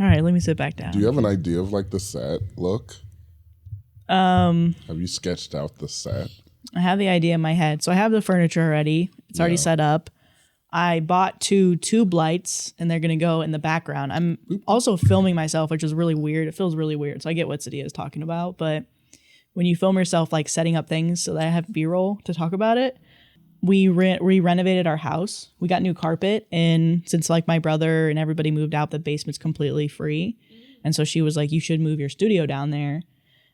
All right, let me sit back down. Do you have an idea of like the set look? Have you sketched out the set? I have the idea in my head. So I have the furniture already. It's already set up. I bought 2 tube lights and they're going to go in the background. I'm also filming myself, which is really weird. It feels really weird. So I get what Sadia is talking about. But when you film yourself like setting up things so that I have B-roll to talk about it, we renovated our house. We got new carpet. And since like my brother and everybody moved out, the basement's completely free. And so she was like, you should move your studio down there.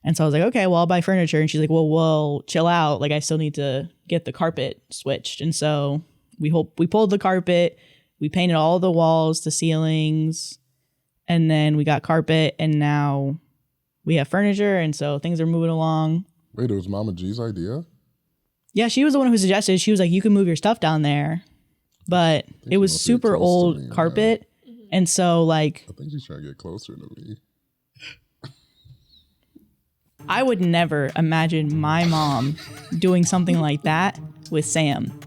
And so I was like, okay, well, I'll buy furniture. And she's like, well, chill out. Like, I still need to get the carpet switched. And so we pulled the carpet. We painted all the walls, the ceilings. And then we got carpet. And now we have furniture. And so things are moving along. Wait, it was Mama G's idea? Yeah, she was the one who suggested. She was like, you can move your stuff down there. But it was super old carpet. And so, like, I think she's trying to get closer to me. I would never imagine my mom doing something like that with Sam.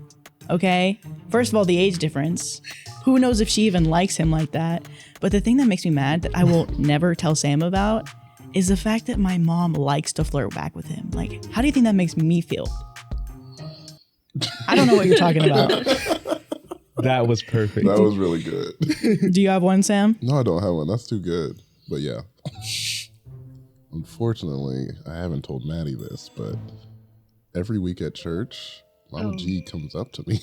Okay? First of all, the age difference. Who knows if she even likes him like that? But the thing that makes me mad that I will never tell Sam about is the fact that my mom likes to flirt back with him. Like, how do you think that makes me feel? I don't know what you're talking about. That was perfect. That was really good. Do you have one, Sam? No, I don't have one. That's too good. But yeah. Unfortunately, I haven't told Maddie this, but every week at church, Mama G comes up to me.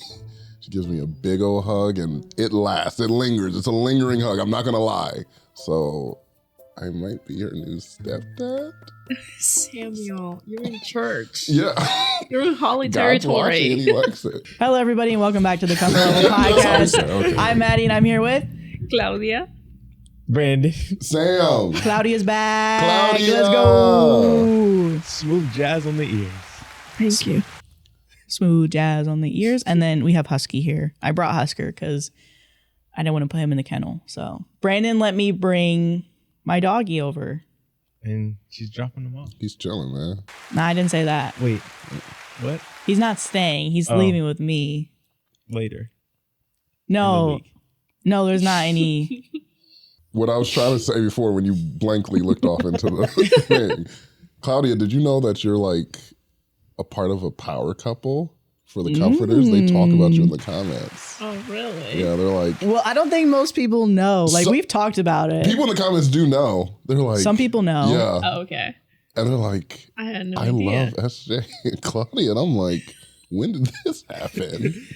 She gives me a big old hug, and it lasts. It lingers. It's a lingering hug. I'm not going to lie. So I might be her new stepdad. Samuel, you're in church. Yeah. You're in holy God's watching territory. and he likes it. Hello, everybody, and welcome back to the Comfort Level Podcast. Okay. I'm Maddie, and I'm here with Claudia. Brandon. Sam. Claudia's back. Claudia. Let's go. Smooth jazz on the ears. Thank you. Smooth jazz on the ears. And then we have Husky here. I brought Husker because I didn't want to put him in the kennel. So Brandon let me bring my doggy over. And she's dropping them off. He's chilling, man. Nah, I didn't say that. Wait, what? He's not staying. He's leaving with me. Later. No, there's not any. What I was trying to say before when you blankly looked off into the thing. Claudia, did you know that you're like a part of a power couple for the Comforters? They talk about you in the comments. Oh, really? Yeah, they're like... Well, I don't think most people know. Like, we've talked about it. People in the comments do know. They're like... Some people know. Yeah. Oh, okay. And they're like, I had no I idea. love SJ and Claudia. And I'm like, when did this happen?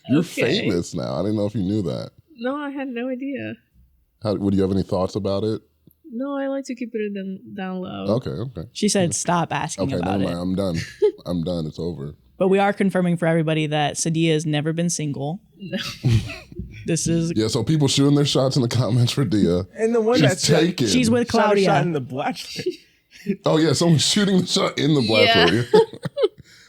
You're famous now. I didn't know if you knew that. No, I had no idea. Would you have any thoughts about it? No, I like to keep it down low. Okay. She said, stop asking Okay, about never mind. it. I'm done. I'm done. It's over. But we are confirming for everybody that Sadia has never been single. No. This is... Yeah, so people shooting their shots in the comments for Dia. And the one She's taken. She's with shot Claudia. in the blacklight. Oh, yeah, someone's shooting the shot in the blackberry.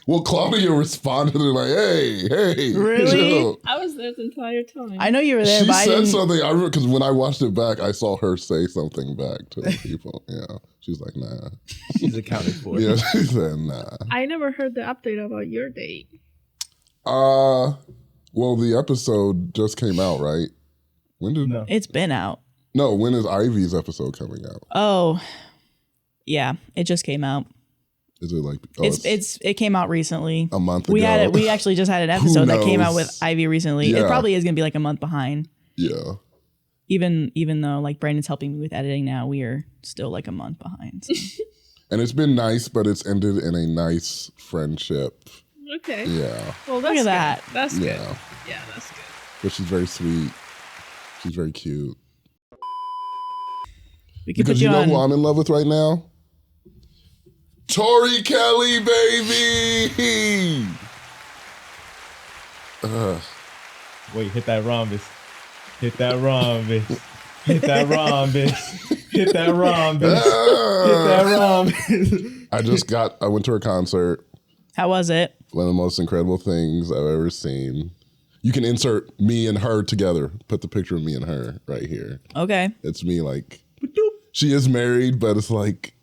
Well, Claudia responded and like, hey, Really? chill. I was there the entire time. I know you were there, She but I said didn't... something, because when I watched it back, I saw her say something back to the people. Yeah, she's like, nah. She's accounted for. Yeah, she said, nah. I never heard the update about your date. Well, the episode just came out, right? When did... No. It's been out. No, when is Ivy's episode coming out? Oh, yeah. It just came out. Is it like... Oh, It came out recently. a month We ago. had it. We actually just had an episode that came out knows? with Ivy recently. Yeah. It probably is gonna be like a month behind. Yeah. Even though like Brandon's helping me with editing now, we are still like a month behind. So. And it's been nice, but it's ended in a nice friendship. Okay. Yeah. Well, Look that's at that. good. That's good. Yeah. Yeah, that's good. But she's very sweet. She's very cute. We can Because put you you know on. who I'm in love with right now? Tori Kelly, baby! Wait, hit that rhombus. Hit that rhombus. Hit that rhombus. Hit that rhombus. Hit that rhombus. I went to her concert. How was it? One of the most incredible things I've ever seen. You can insert me and her together. Put the picture of me and her right here. Okay. It's me like, she is married, but it's like,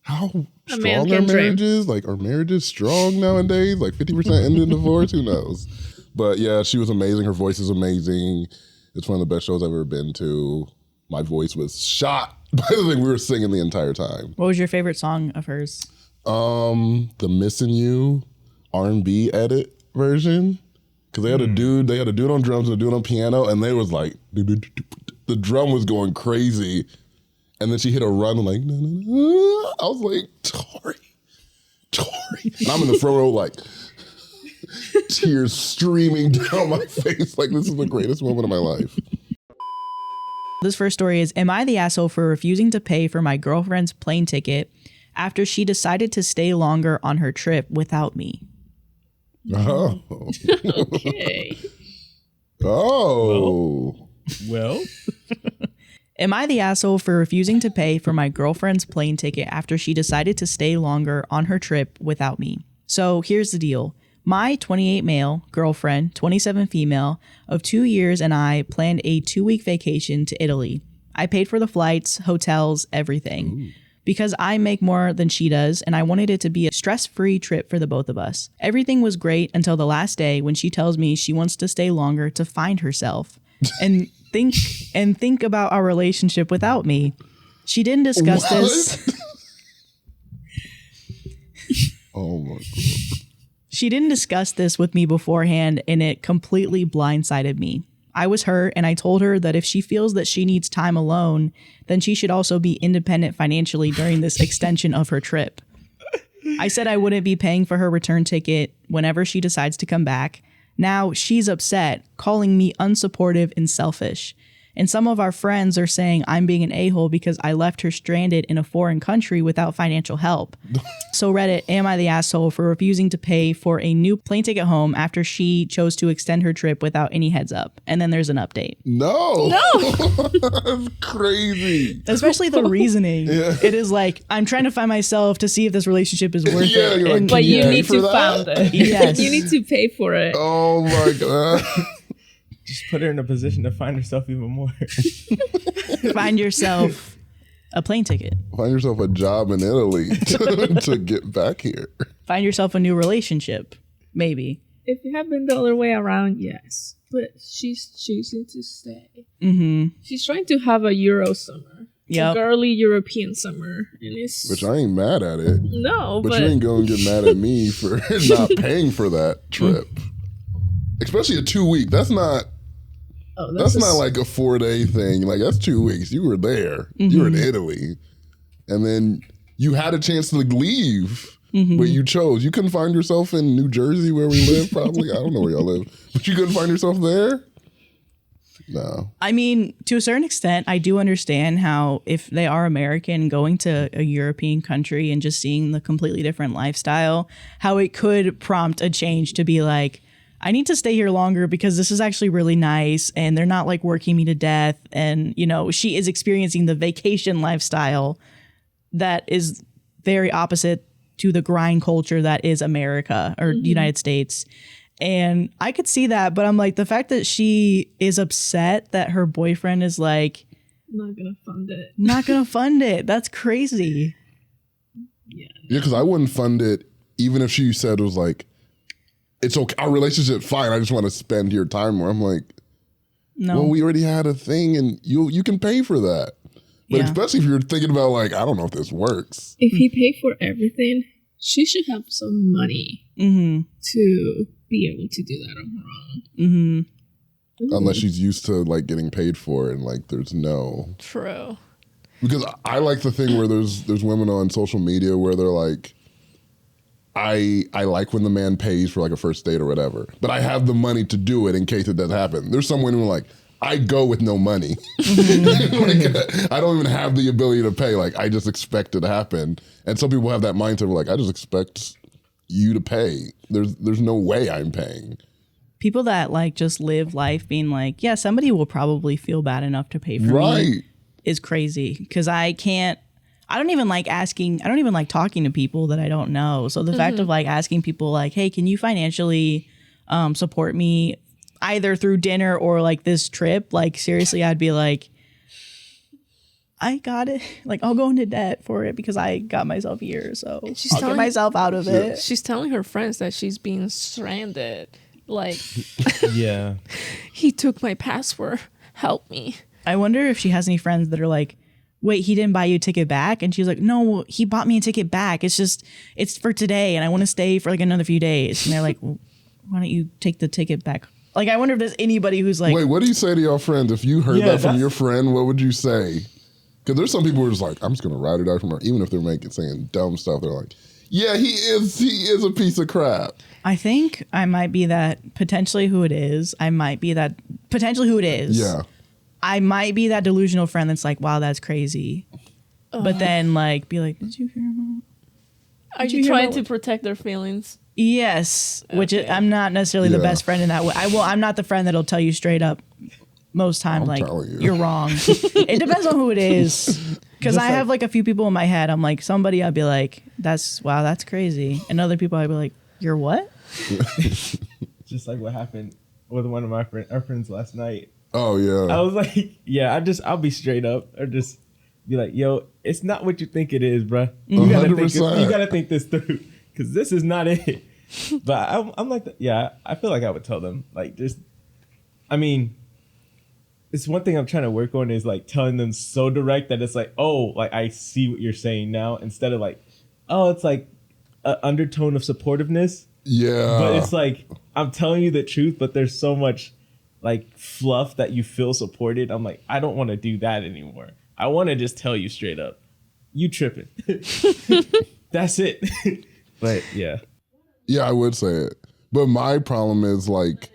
how A man strong are can dream. marriages? Like, are marriages strong nowadays? Like 50% end in divorce? Who knows? But yeah, she was amazing. Her voice is amazing. It's one of the best shows I've ever been to. my voice was shot by the thing we were singing the entire time. What was your favorite song of hers? The Missing You R&B edit version. Cause they had a dude on drums and a dude on piano, and they was like, the drum was going crazy. And then she hit a run like, na, na, na. I was like, Tori. And I'm in the front row like, tears streaming down my face. Like, this is the greatest moment of my life. This first story is, am I the asshole for refusing to pay for my girlfriend's plane ticket after she decided to stay longer on her trip without me? Oh. Okay. Oh. Well, Am I the asshole for refusing to pay for my girlfriend's plane ticket after she decided to stay longer on her trip without me? So here's the deal. My 28 male girlfriend, 27 female, of 2 years and I planned a 2-week vacation to Italy. I paid for the flights, hotels, everything. Ooh. Because I make more than she does, and I wanted it to be a stress-free trip for the both of us. Everything was great until the last day when she tells me she wants to stay longer to find herself and think about our relationship without me. She didn't discuss this. Oh my God. She didn't discuss this with me beforehand, and it completely blindsided me. I was hurt, and I told her that if she feels that she needs time alone, then she should also be independent financially during this extension of her trip. I said I wouldn't be paying for her return ticket whenever she decides to come back. Now she's upset, calling me unsupportive and selfish. And some of our friends are saying I'm being an a-hole because I left her stranded in a foreign country without financial help. So Reddit, am I the asshole for refusing to pay for a new plane ticket home after she chose to extend her trip without any heads up? And then there's an update. No. That's crazy. Especially the reasoning. Yeah. It is like, I'm trying to find myself to see if this relationship is worth it. You're like, but you need to find it. Yes. You need to pay for it. Oh my God. just put her in a position to find herself even more. Find yourself a plane ticket. Find yourself a job in Italy to get back here. Find yourself a new relationship, maybe. If it had been the other way around, yes. But she's choosing to stay. Mm-hmm. She's trying to have a Euro summer. Yep. A girly European summer. And it's... Which I ain't mad at it. No, but you ain't going to get mad at me for not paying for that trip. Especially a 2 week. That's not... Oh, that's not like a 4-day thing. Like, that's 2 weeks. You were there. Mm-hmm. You were in Italy. And then you had a chance to leave, but you chose. You couldn't find yourself in New Jersey where we live, probably. I don't know where y'all live. But you couldn't find yourself there? No. I mean, to a certain extent, I do understand how if they are American, going to a European country and just seeing the completely different lifestyle, how it could prompt a change to be like, I need to stay here longer because this is actually really nice and they're not like working me to death. And, you know, she is experiencing the vacation lifestyle that is very opposite to the grind culture that is America or United States. And I could see that, but I'm like, the fact that she is upset that her boyfriend is like, not gonna fund it. Not gonna fund it. That's crazy. Yeah, because I wouldn't fund it even if she said it was like, it's okay, our relationship's fine, I just want to spend your time more. I'm like, no. Well, we already had a thing and you can pay for that. But especially if you're thinking about like, I don't know if this works. If he paid for everything, she should have some money to be able to do that on her own. Unless she's used to like getting paid for it and like there's no. True. Because I like the thing where there's women on social media where they're like, I like when the man pays for like a first date or whatever, but I have the money to do it in case it does happen. There's some women who are like, I go with no money. Like, I don't even have the ability to pay. Like, I just expect it to happen. And some people have that mindset of like, I just expect you to pay. There's no way I'm paying. People that like just live life being like, yeah, somebody will probably feel bad enough to pay for me is crazy. Because I don't even like talking to people that I don't know. So the fact of like asking people like, hey, can you financially support me either through dinner or like this trip? Like seriously, I'd be like, I got it. Like I'll go into debt for it because I got myself here. So I'll get myself out of it. She's telling her friends that she's being stranded. Like, yeah, he took my password. Help me. I wonder if she has any friends that are like, wait, he didn't buy you a ticket back? And she's like, no, he bought me a ticket back. It's for today and I want to stay for like another few days. And they're like, well, why don't you take the ticket back? Like, I wonder if there's anybody who's like... Wait, what do you say to your friends? If you heard that from your friend, what would you say? Because there's some people who are just like, I'm just going to ride it out from her. Even if they're saying dumb stuff, they're like, yeah, he is a piece of crap. I think I might be that potentially who it is. I might be that potentially who it is. Yeah. I might be that delusional friend that's like, wow, that's crazy. But then like be like, did you hear about? Are you trying to protect their feelings? Yes, which I'm not necessarily the best friend in that way. I'm not the friend that'll tell you straight up most times like you're wrong. It depends on who it is. Because I have like a few people in my head. I'm like, somebody I'd be like, that's crazy. And other people I'd be like, you're what? Just like what happened with one of our friends last night. Oh yeah. I was like, yeah, I'll be straight up or just be like, yo, it's not what you think it is, bro. You gotta think this through because this is not it. But I'm like, I feel like I would tell them like just, I mean, it's one thing I'm trying to work on is like telling them so direct that it's like, oh, like I see what you're saying now instead of like, oh, it's like an undertone of supportiveness. Yeah. But it's like, I'm telling you the truth, but there's so much like fluff that you feel supported. I'm like, I don't want to do that anymore. I want to just tell you straight up, you tripping. That's it. But yeah. Yeah, I would say it. But my problem is like,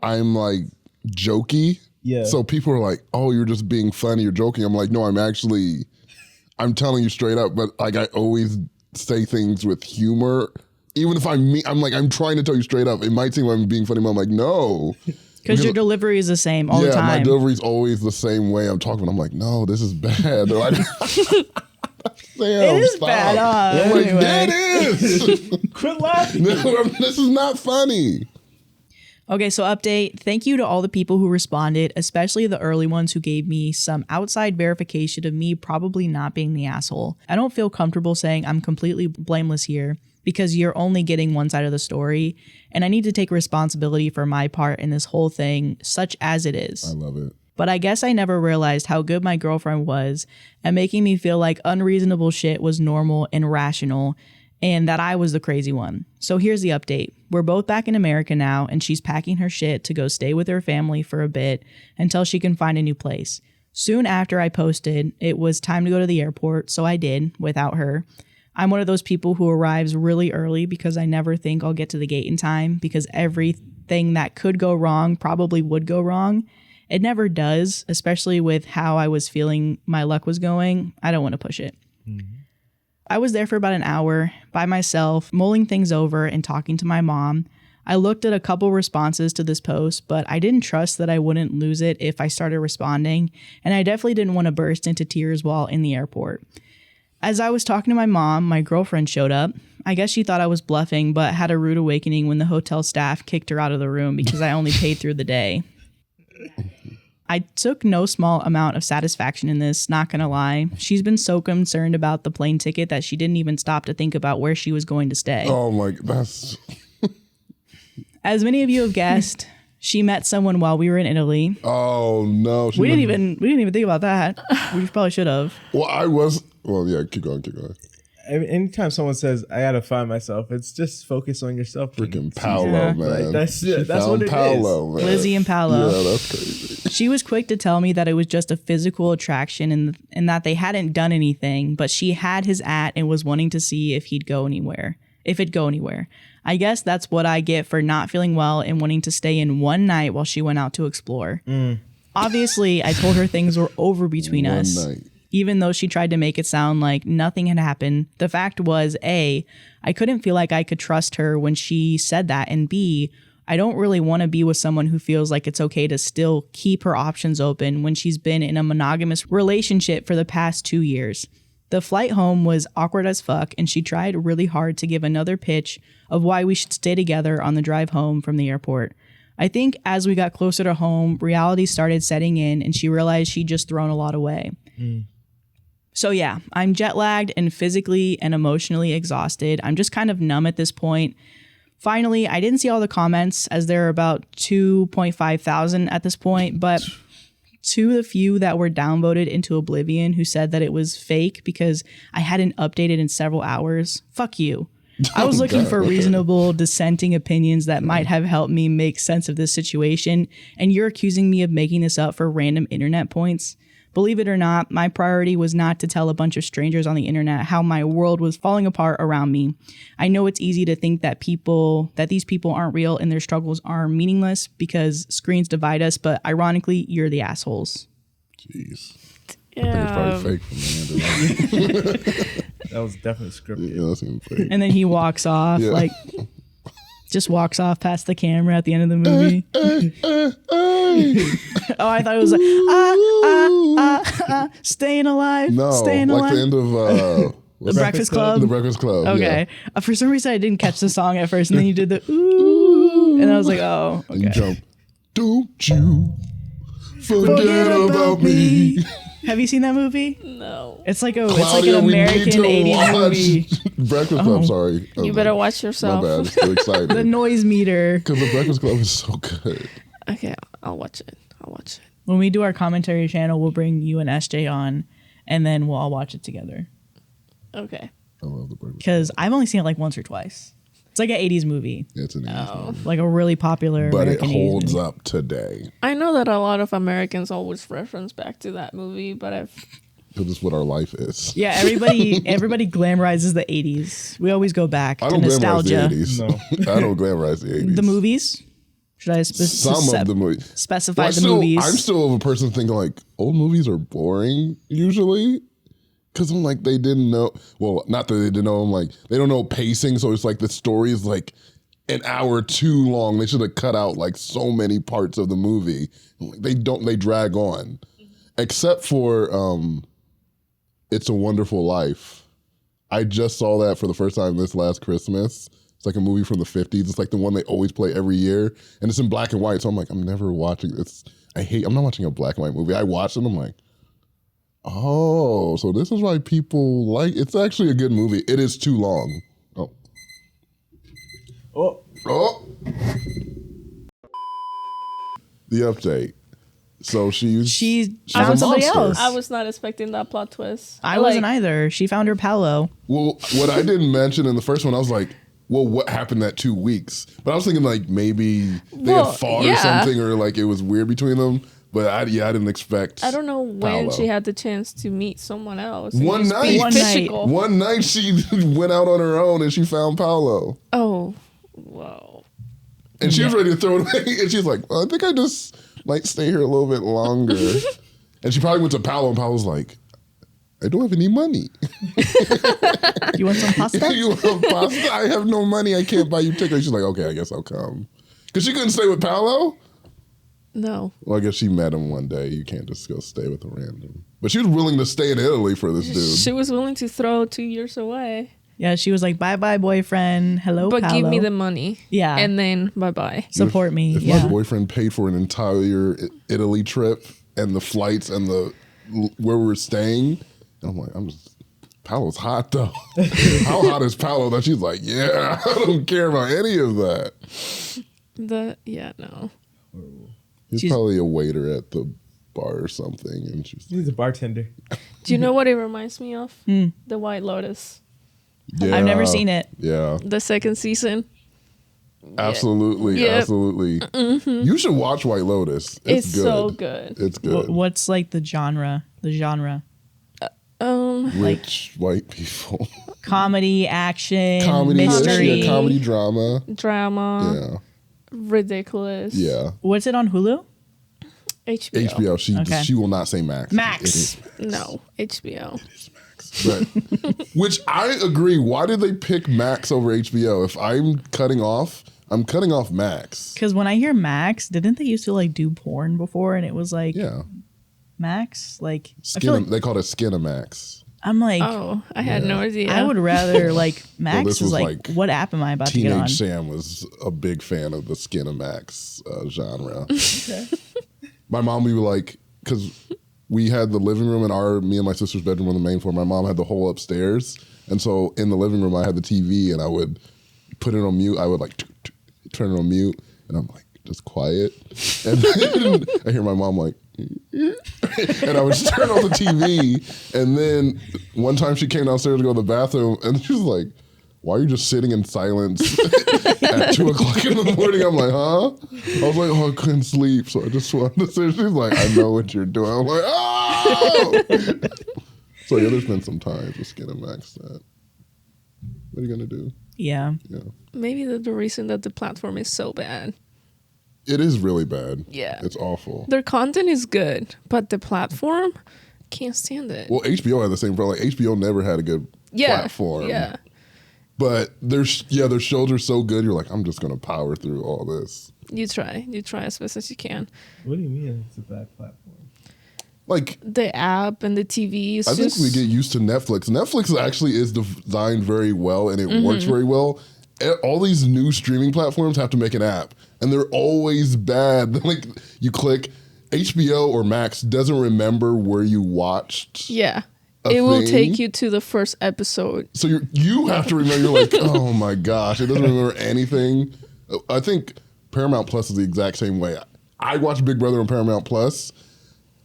I'm like jokey. Yeah. So people are like, oh, you're just being funny, you're joking. I'm like, no, I'm telling you straight up. But like, I always say things with humor. Even if I'm trying to tell you straight up. It might seem like I'm being funny, but I'm like, no. Because your delivery is the same all the time. Yeah, my delivery is always the same way I'm talking. I'm like, no, this is bad. They're like, Sam, it is stop. Bad. I'm like, anyway. Yeah, it is. Quit laughing. No, this is not funny. Okay, so update. Thank you to all the people who responded, especially the early ones who gave me some outside verification of me probably not being the asshole. I don't feel comfortable saying I'm completely blameless here because you're only getting one side of the story, and I need to take responsibility for my part in this whole thing, such as it is. I love it. But I guess I never realized how good my girlfriend was at making me feel like unreasonable shit was normal and rational, and that I was the crazy one. So here's the update. We're both back in America now, and she's packing her shit to go stay with her family for a bit until she can find a new place. Soon after I posted, it was time to go to the airport, so I did, without her. I'm one of those people who arrives really early because I never think I'll get to the gate in time because everything that could go wrong probably would go wrong. It never does, especially with how I was feeling my luck was going. I don't want to push it. Mm-hmm. I was there for about an hour by myself, mulling things over and talking to my mom. I looked at a couple responses to this post, but I didn't trust that I wouldn't lose it if I started responding, and I definitely didn't want to burst into tears while in the airport. As I was talking to my mom, my girlfriend showed up. I guess she thought I was bluffing, but had a rude awakening when the hotel staff kicked her out of the room because I only paid through the day. I took no small amount of satisfaction in this, not gonna lie. She's been so concerned about the plane ticket that she didn't even stop to think about where she was going to stay. Oh my, that's... As many of you have guessed, she met someone while we were in Italy. Oh no. We didn't even think about that. We probably should have. Well, yeah, keep going. Anytime someone says, I gotta find myself, it's just focus on yourself. Freaking Paolo, man. Like, that's what it Paolo, is. Man. Lizzie and Paolo. Yeah, that's crazy. She was quick to tell me that it was just a physical attraction and that they hadn't done anything, but she had his and was wanting to see if it'd go anywhere. I guess that's what I get for not feeling well and wanting to stay in one night while she went out to explore. Obviously, I told her things were over between us. One night. Even though she tried to make it sound like nothing had happened, the fact was, A, I couldn't feel like I could trust her when she said that, and B, I don't really want to be with someone who feels like it's okay to still keep her options open when she's been in a monogamous relationship for the past 2 years. The flight home was awkward as fuck, and she tried really hard to give another pitch of why we should stay together on the drive home from the airport. I think as we got closer to home, reality started setting in, and she realized she'd just thrown a lot away. So yeah, I'm jet lagged and physically and emotionally exhausted. I'm just kind of numb at this point. Finally, I didn't see all the comments as there are about 2,500 at this point, but to the few that were downvoted into oblivion who said that it was fake because I hadn't updated in several hours, fuck you. I was looking for reasonable dissenting opinions that might have helped me make sense of this situation, and you're accusing me of making this up for random internet points. Believe it or not, my priority was not to tell a bunch of strangers on the internet how my world was falling apart around me. I know it's easy to think that these people aren't real and their struggles are meaningless because screens divide us, but ironically, you're the assholes. Jeez. I think it's probably fake from the end. That was definitely scripted. Yeah, that seemed fake. And then he walks off, just walks off past the camera at the end of the movie. Oh, I thought it was like, staying alive, staying alive. Like the end of The Breakfast Club. The Breakfast Club. Okay. Yeah. For some reason, I didn't catch the song at first, and then you did the ooh, and I was like, oh, okay. And you jump. Don't you forget about me. Have you seen that movie? No. It's like Claudia, an American 80s movie. Breakfast Club, sorry. You better watch yourself. My bad, I'm still excited. The noise meter. Because the Breakfast Club is so good. Okay, I'll watch it. When we do our commentary channel, we'll bring you and SJ on, and then we'll all watch it together. Okay. I love the Breakfast Club. Because I've only seen it like once or twice. It's like an 80s movie. Yeah, it's an 80s movie. Like a really popular But American it holds 80s movie. up today. I know that a lot of Americans always reference back to that movie, but Because it's what our life is. Yeah, everybody glamorizes the 80s. We always go back to nostalgia. Glamorize the 80s. No. I don't glamorize the 80s. The movies? Should I Some of the movies. Specify the movies? I'm still a person thinking like old movies are boring usually. Because I'm like, they didn't know. Well, not that they didn't know. I'm like, they don't know pacing. So it's like the story is like an hour too long. They should have cut out like so many parts of the movie. They drag on. Except for It's a Wonderful Life. I just saw that for the first time this last Christmas. It's like a movie from the 50s. It's like the one they always play every year. And it's in black and white. So I'm like, I'm never watching this. I'm not watching a black and white movie. I watched it. I'm like, oh, so this is why people like, it's actually a good movie. It is too long. Oh. The update. So she found somebody else. I was not expecting that plot twist. I wasn't either. She found her Paolo. Well, what I didn't mention in the first one, I was like, well, what happened that 2 weeks? But I was thinking like maybe they had fought or something, or like it was weird between them. But I didn't expect. I don't know when she had the chance to meet someone else. One night she went out on her own and she found Paolo. Oh, whoa. And she was ready to throw it away. And she's like, well, I think I just might stay here a little bit longer. And she probably went to Paolo, and Paolo's like, I don't have any money. You want some pasta? You want pasta? I have no money. I can't buy you tickets. She's like, okay, I guess I'll come. Because she couldn't stay with Paolo? No. Well, I guess she met him one day. You can't just go stay with a random. But she was willing to stay in Italy for this dude. She was willing to throw 2 years away. Yeah, she was like, bye-bye, boyfriend. Hello, but Paolo. give me the money. Yeah. And then bye-bye. Support me. If my boyfriend paid for an entire Italy trip and the flights and where we were staying, I'm like, Paolo's hot though. How hot is Paolo that she's like, yeah, I don't care about any of that. No. She's probably a waiter at the bar or something. And he's a bartender. Do you know what it reminds me of? The White Lotus. Yeah, I've never seen it. Yeah. The second season. Absolutely. Yep. Absolutely. Mm-hmm. You should watch White Lotus. It's good. So good. It's good. What's like the genre? Rich white people. Comedy, action, mystery. Comedy, drama. Yeah. Ridiculous. Yeah. What's it on Hulu? HBO. She will not say Max. Max. No, HBO. It is Max. Right. Which I agree. Why did they pick Max over HBO? If I'm cutting off Max. Because when I hear Max, didn't they used to like do porn before, and it was like Max? Like they called it Skinamax. I'm like, oh, I had no idea. I would rather like Max this is like, what app am I about to get on? Teenage Sam was a big fan of the Skinamax genre. Okay. My mom would be like, because we had the living room and me and my sister's bedroom on the main floor. My mom had the whole upstairs. And so in the living room, I had the TV and I would put it on mute. I would like turn it on mute and I'm like, just quiet. And then I hear my mom like, And I would turn on the TV, and then one time she came downstairs to go to the bathroom, and she was like, why are you just sitting in silence at 2 o'clock in the morning? I'm like, huh? I was like, oh, I couldn't sleep, so I just wanted to sit. She's like, I know what you're doing. I'm like, oh! So yeah, there's been some times with Skin and Max that, what are you going to do? Yeah. Maybe the reason that the platform is so bad. It is really bad. Yeah. It's awful. Their content is good, but the platform, can't stand it. Well, HBO had the same problem. Like, HBO never had a good platform. Yeah. But their shows are so good, you're like, I'm just going to power through all this. You try as best as you can. What do you mean it's a bad platform? Like the app and the TV is I think we get used to Netflix. Netflix actually is designed very well, and it works very well. All these new streaming platforms have to make an app, and they're always bad. Like you click HBO or Max doesn't remember where you watched. Yeah. It will take you to the first episode. So you have to remember, you're like, oh my gosh, it doesn't remember anything. I think Paramount Plus is the exact same way. I watch Big Brother on Paramount Plus.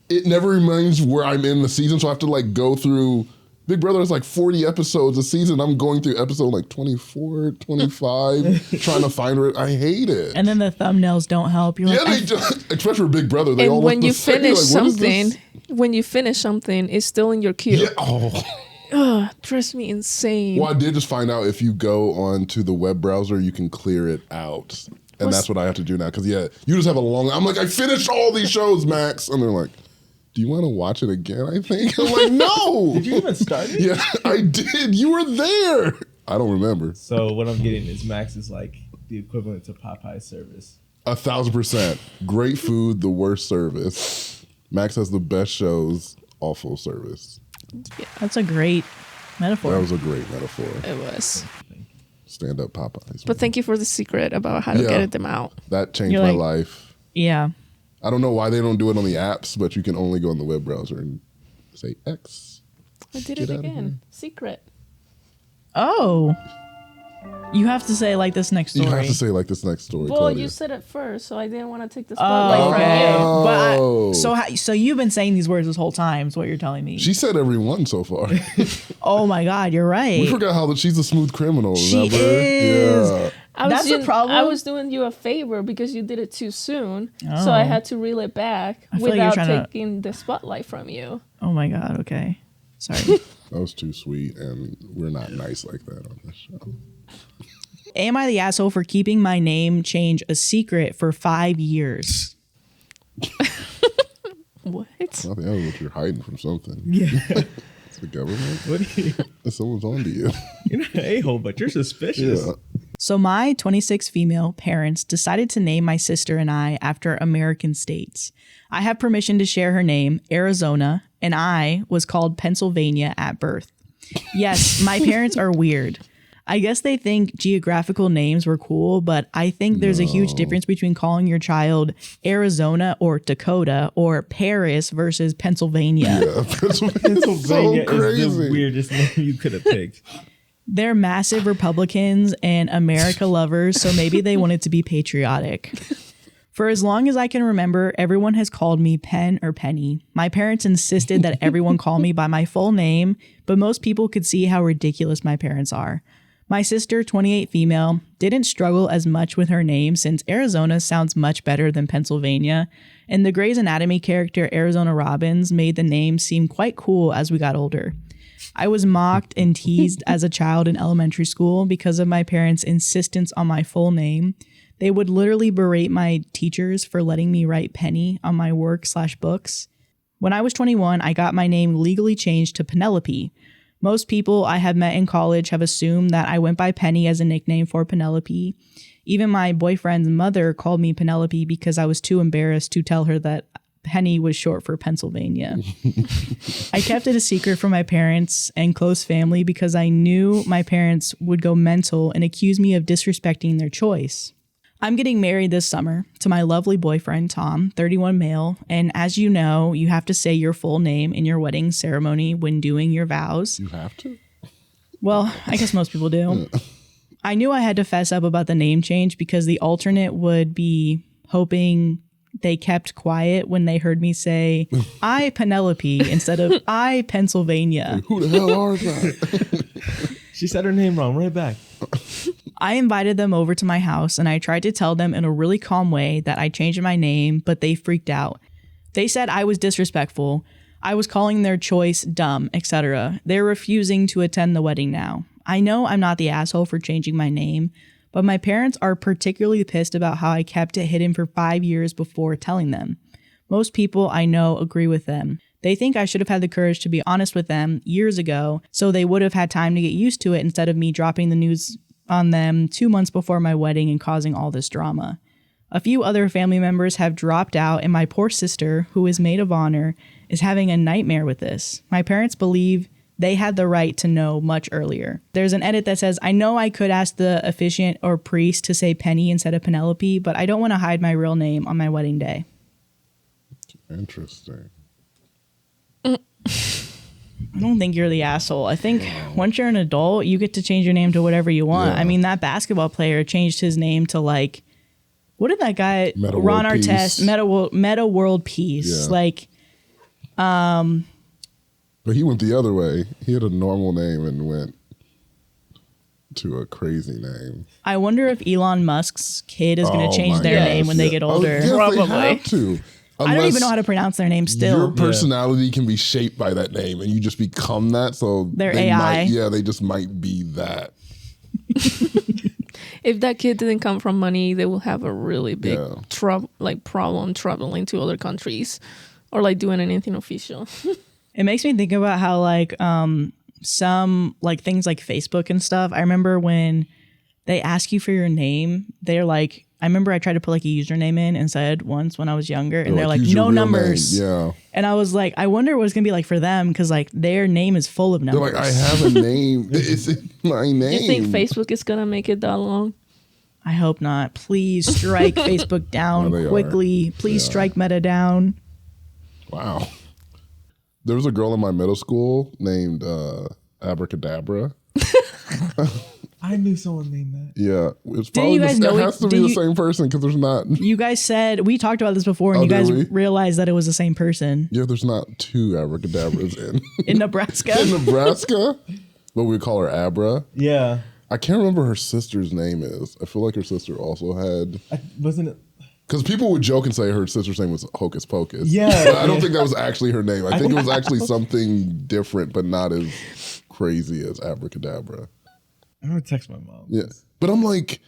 It never reminds where I'm in the season, so I have to like go through. Big Brother is like 40 episodes a season. I'm going through episode like 24, 25, trying to find it. I hate it. And then the thumbnails don't help. You're they just, especially for Big Brother, they and all when look you the same. finish Like, when you finish something, it's still in your queue. Yeah. Oh. Ugh, drives me insane. Well, I did just find out if you go onto the web browser, you can clear it out. And that's what I have to do now. Because, you just have a long... I'm like, I finished all these shows, Max. And they're like, do you want to watch it again, I think? I'm like, no. Did you even start it? Yeah, I did. You were there. I don't remember. So what I'm getting is Max is like the equivalent to Popeye's service. 1,000%. Great food, the worst service. Max has the best shows, awful service. Yeah, that's a great metaphor. That was a great metaphor. It was. Stand up Popeyes. But thank you for the secret about how to get them out. That changed my life. Yeah. I don't know why they don't do it on the apps, but you can only go on the web browser and say X. I did it again. Secret. Oh. You have to say like this next story. You have to say like this next story. Well, Claudia. you said it first, so I didn't want to take the spotlight from you. But so you've been saying these words this whole time is what you're telling me. She said every one so far. Oh my God, you're right. We forgot how she's a smooth criminal. Remember? She is. Yeah. That's the problem. I was doing you a favor because you did it too soon, so I had to reel it back like without taking the spotlight from you. Oh my God. Okay. Sorry. That was too sweet, and we're not nice like that on this show. Am I the asshole for keeping my name change a secret for 5 years? What? I think that was what you're hiding from something. Yeah. It's the government. What do you? Someone's on to you. You're not an a-hole, but you're suspicious. Yeah. So my 26 female parents decided to name my sister and I after American states. I have permission to share her name, Arizona, and I was called Pennsylvania at birth. Yes, my parents are weird. I guess they think geographical names were cool, but I think there's a huge difference between calling your child Arizona or Dakota or Paris versus Pennsylvania. Yeah, Pennsylvania is the weirdest name you could have picked. They're massive Republicans and America lovers, so maybe they wanted to be patriotic. For as long as I can remember, everyone has called me Pen or Penny. My parents insisted that everyone call me by my full name, but most people could see how ridiculous my parents are. My sister, 28 female, didn't struggle as much with her name since Arizona sounds much better than Pennsylvania, and the Grey's Anatomy character Arizona Robbins made the name seem quite cool as we got older. I was mocked and teased as a child in elementary school because of my parents' insistence on my full name. They would literally berate my teachers for letting me write Penny on my work/books. When I was 21, I got my name legally changed to Penelope. Most people I have met in college have assumed that I went by Penny as a nickname for Penelope. Even my boyfriend's mother called me Penelope because I was too embarrassed to tell her that Penny was short for Pennsylvania. I kept it a secret from my parents and close family because I knew my parents would go mental and accuse me of disrespecting their choice. I'm getting married this summer to my lovely boyfriend, Tom, 31 male, and as you know, you have to say your full name in your wedding ceremony when doing your vows. You have to? Well, I guess most people do. I knew I had to fess up about the name change because the alternate would be hoping they kept quiet when they heard me say, I, Penelope, instead of I, Pennsylvania. Like, who the hell are that? She said her name wrong. Right back. I invited them over to my house and I tried to tell them in a really calm way that I changed my name, but they freaked out. They said I was disrespectful. I was calling their choice dumb, etc. They're refusing to attend the wedding now. I know I'm not the asshole for changing my name, but my parents are particularly pissed about how I kept it hidden for 5 years before telling them. Most people I know agree with them. They think I should have had the courage to be honest with them years ago, so they would have had time to get used to it instead of me dropping the news on them 2 months before my wedding and causing all this drama. A few other family members have dropped out, and my poor sister, who is maid of honor, is having a nightmare with this. My parents believe they had the right to know much earlier. There's an edit that says, I know I could ask the officiant or priest to say Penny instead of Penelope, but I don't want to hide my real name on my wedding day. Interesting. I don't think you're the asshole. I think once you're an adult, you get to change your name to whatever you want. Yeah. I mean, that basketball player changed his name to like, what did that guy, Meta Ron World Artest, Peace. Meta World Peace. Yeah. Like, But he went the other way. He had a normal name and went to a crazy name. I wonder if Elon Musk's kid is going to change my their gosh, name when they get older. Yes, Probably. they have to. I don't even know how to pronounce their name still. Your personality can be shaped by that name, and you just become that. So They're they AI. They just might be that. If that kid didn't come from money, they will have a really big problem traveling to other countries or like doing anything official. It makes me think about how like some like things like Facebook and stuff. I remember when they ask you for your name, they're like, I remember I tried to put like a username in and said once when I was younger, and they're like, use your no real numbers. name. Yeah. And I was like, I wonder what it's gonna be like for them, because like their name is full of They're numbers. like, I have a name. It's my name. You think Facebook is gonna make it that long? I hope not. Please strike Facebook down No, they quickly. Please strike Meta down. Wow. There was a girl in my middle school named Abracadabra. I knew someone named that. Yeah. It's Didn't probably you guys know it has to be the same person because there's not. You guys said, we talked about this before, and Oh, you guys did we? realized that it was the same person Yeah, there's not two Abracadabras in Nebraska. in Nebraska. But we call her Abra. Yeah. I can't remember her sister's name is. I feel like her sister also had. Wasn't it? Because people would joke and say her sister's name was Hocus Pocus. Yeah. But I don't think that was actually her name. I think it was actually something different, but not as crazy as Abracadabra. I'm going to text my mom. Yeah. But I'm like,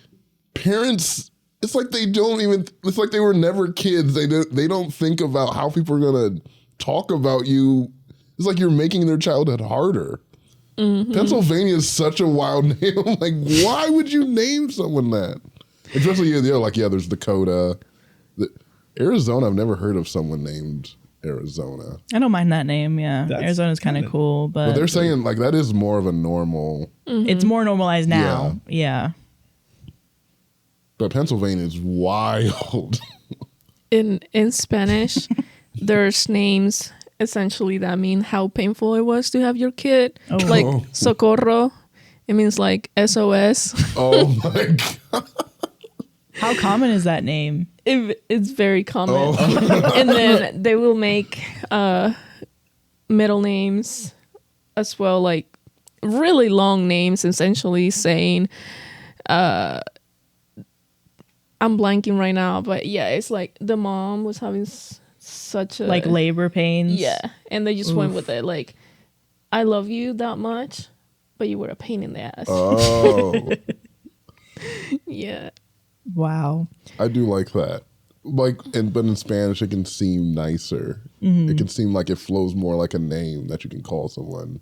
parents, it's like they don't even, it's like they were never kids. They don't think about how people are going to talk about you. It's like you're making their childhood harder. Mm-hmm. Pennsylvania is such a wild name. I'm like, why would you name someone that? Especially, they're like, yeah, there's Dakota. Arizona, I've never heard of someone named Arizona. I don't mind that name. Yeah, That's Arizona's kind of cool, But they're saying like that is more of a normal. it's more normalized now. Yeah. But Pennsylvania is wild. In Spanish, there's names essentially that mean how painful it was to have your kid. Like socorro, it means like SOS. Oh my God. How common is that name? It's very common. And then they will make middle names as well, like really long names, essentially saying, I'm blanking right now, but yeah, it's like the mom was having such a... Like labor pains? Yeah, and they just went with it, like, I love you that much, but you were a pain in the ass. Oh. Yeah. Wow. I do like that. But in Spanish, it can seem nicer. It can seem like it flows more like a name that you can call someone.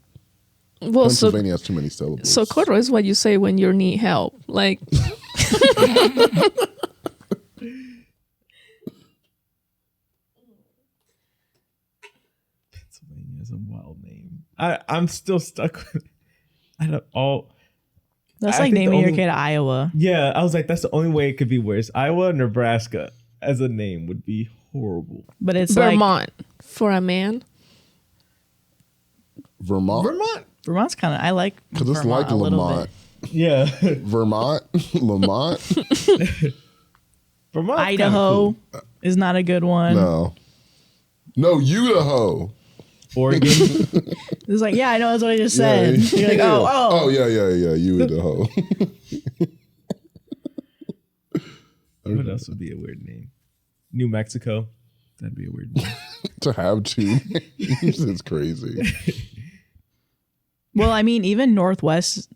Well, Pennsylvania has too many syllables. socorro is what you say when you need help. Like... Pennsylvania is a wild name. I'm still stuck with it. I don't all. That's I like think naming the your only- kid Iowa. Yeah, I was like, that's the only way it could be worse. Iowa, Nebraska as a name would be horrible. But it's like... Vermont for a man. Vermont? Vermont's kind of... I like Because it's Vermont like a little Lamont. bit. Yeah, Vermont? Lamont? Vermont, Idaho. is not a good one. No, Idaho. Oregon. It's like, yeah, I know that's what I just said. You're like, oh, yeah, Idaho. What else would be a weird name? New Mexico. That'd be a weird name. To have two names is crazy. Well, I mean, even Northwest's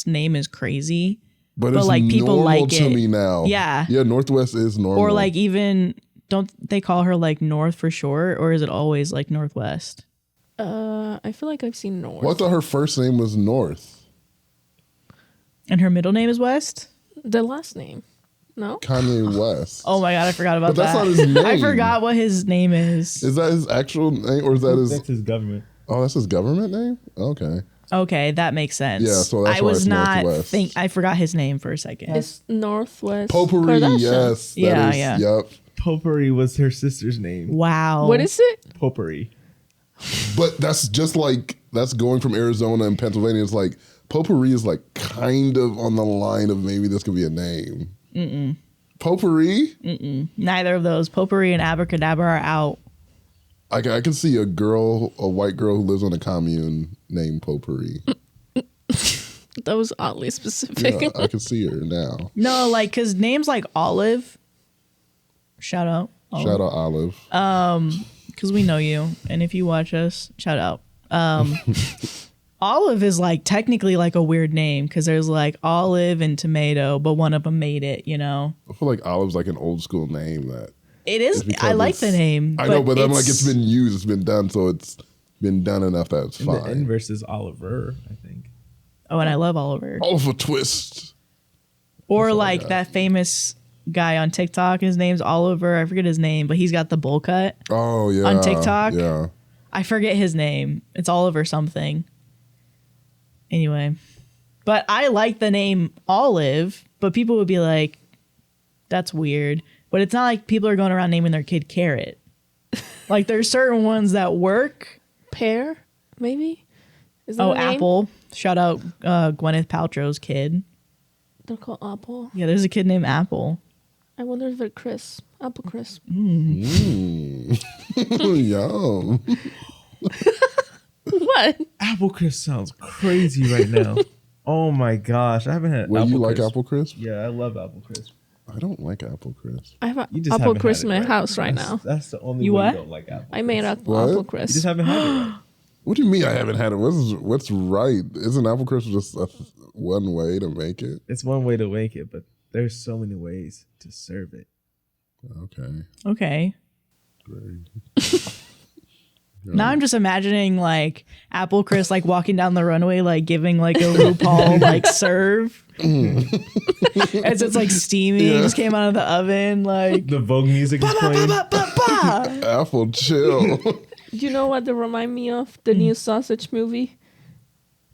name is crazy. But it's like people normal like to it. me now. Yeah. Yeah, Northwest is normal. Or like even, don't they call her like North for short? Or is it always like Northwest? I feel like I've seen North. Well, I thought her first name was North. And her middle name is West? The last name. No? Kanye West. Oh my God, I forgot about But that. that's not his name. I forgot what his name is. Is that his actual name or is that his... That's his government. Oh, that's his government name? Okay. Okay, that makes sense. Yeah, so that's I why was it's not Northwest. I forgot his name for a second. It's Northwest. Potpourri, Kardashian. yes. Yeah. Yep. Potpourri was her sister's name. Wow. What is it? Potpourri. But that's just like, that's going from Arizona and Pennsylvania. It's like, potpourri is like kind of on the line of maybe this could be a name. Mm-mm. Potpourri? Mm-mm. Neither of those. Potpourri and abracadabra are out. I can see a white girl who lives on a commune named Potpourri. That was oddly specific. Yeah, I can see her now. No, like, because names like Olive, shout out. Shout out Olive. Because we know you. And if you watch us, shout out. Olive is like technically like a weird name because there's like olive and tomato, but one of them made it, you know? I feel like Olive's like an old school name that... It is. I like the name. I know, but I'm like, it's been used, it's been done, so it's been done enough that it's And fine. the inverse is Oliver, I think. Oh, and I love Oliver. Oliver Twist. Or like that famous guy on TikTok. His name's Oliver. I forget his name, but he's got the bowl cut. Oh, yeah. On TikTok? Yeah. I forget his name. It's Oliver something. Anyway. But I like the name Olive, but people would be like, that's weird. But it's not like people are going around naming their kid Carrot. Like there's certain ones that work. Pear, maybe? Is that a name? Apple. Shout out Gwyneth Paltrow's kid. They're called Apple. Yeah, there's a kid named Apple. I wonder if they're crisp. Apple crisp. Yum. What? Apple crisp sounds crazy right now. Oh my gosh. I haven't had Well, apple you like crisp. apple crisp? Yeah, I love apple crisp. I don't like apple crisp. I have You just apple haven't crisp had in it my right. house right That's- now. That's the only You way what? you don't like apple I made crisp. apple What? You crisp. just haven't had it right. What do you mean I haven't had it? What's right? Isn't apple crisp just one way to make it? It's one way to make it, but there's so many ways to serve it. Okay. Okay. Great. Now I'm just imagining like Apple Chris like walking down the runway, like giving like a RuPaul like serve. As it's like steaming, it just came out of the oven, like The Vogue music is playing. Apple chill. Do you know what they remind me of? The new sausage movie?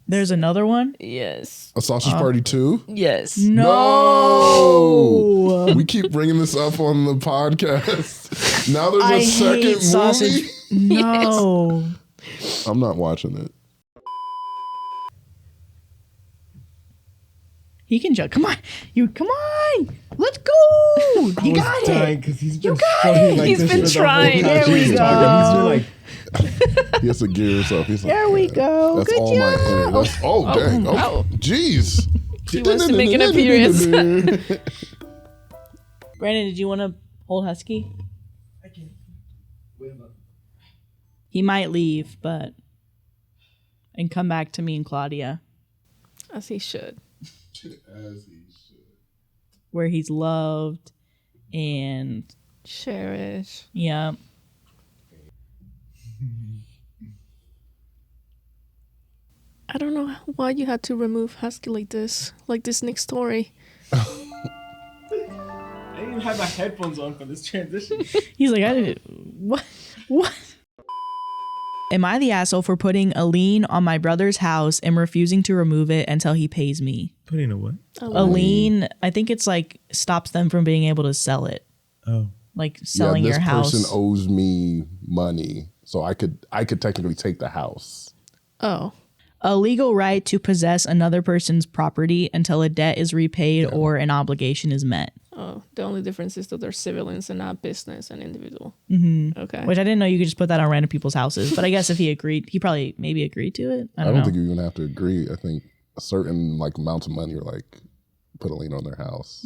There's another one. Yes. A sausage party too? Yes. No. We keep bringing this up on the podcast. Now there's I a second hate movie. sausage. No. I'm not watching it. He can jump. Come on. Come on. Let's go. You got it. He's You been got struggling it. like He's this been for the whole trying. time There she we was go. talking. He's been like, He has to gear himself. He's like, There we go. That's Good all my job. energy. That's, dang. ow. Oh, jeez. He wants to make an appearance. Brandon, did you want to hold Husky? He might leave, but and come back to me and Claudia, As he should. As he should. where he's loved and Cherish. yeah. I don't know why you had to remove Husky like this next story. I didn't even have my headphones on for this transition. He's like, I didn't. What? Am I the asshole for putting a lien on my brother's house and refusing to remove it until he pays me? Putting a what? A lien, I think it's like stops them from being able to sell it, Oh. like selling this your house. person owes me money, so I could technically take the house. Oh. A legal right to possess another person's property until a debt is repaid or an obligation is met. Oh, the only difference is that they're civilians and not business and individual. Okay. Which I didn't know you could just put that on random people's houses. But I guess if he agreed, he probably maybe agreed to it. I don't know. think you even have to agree. I think a certain like amount of money, you're like put a lien on their house.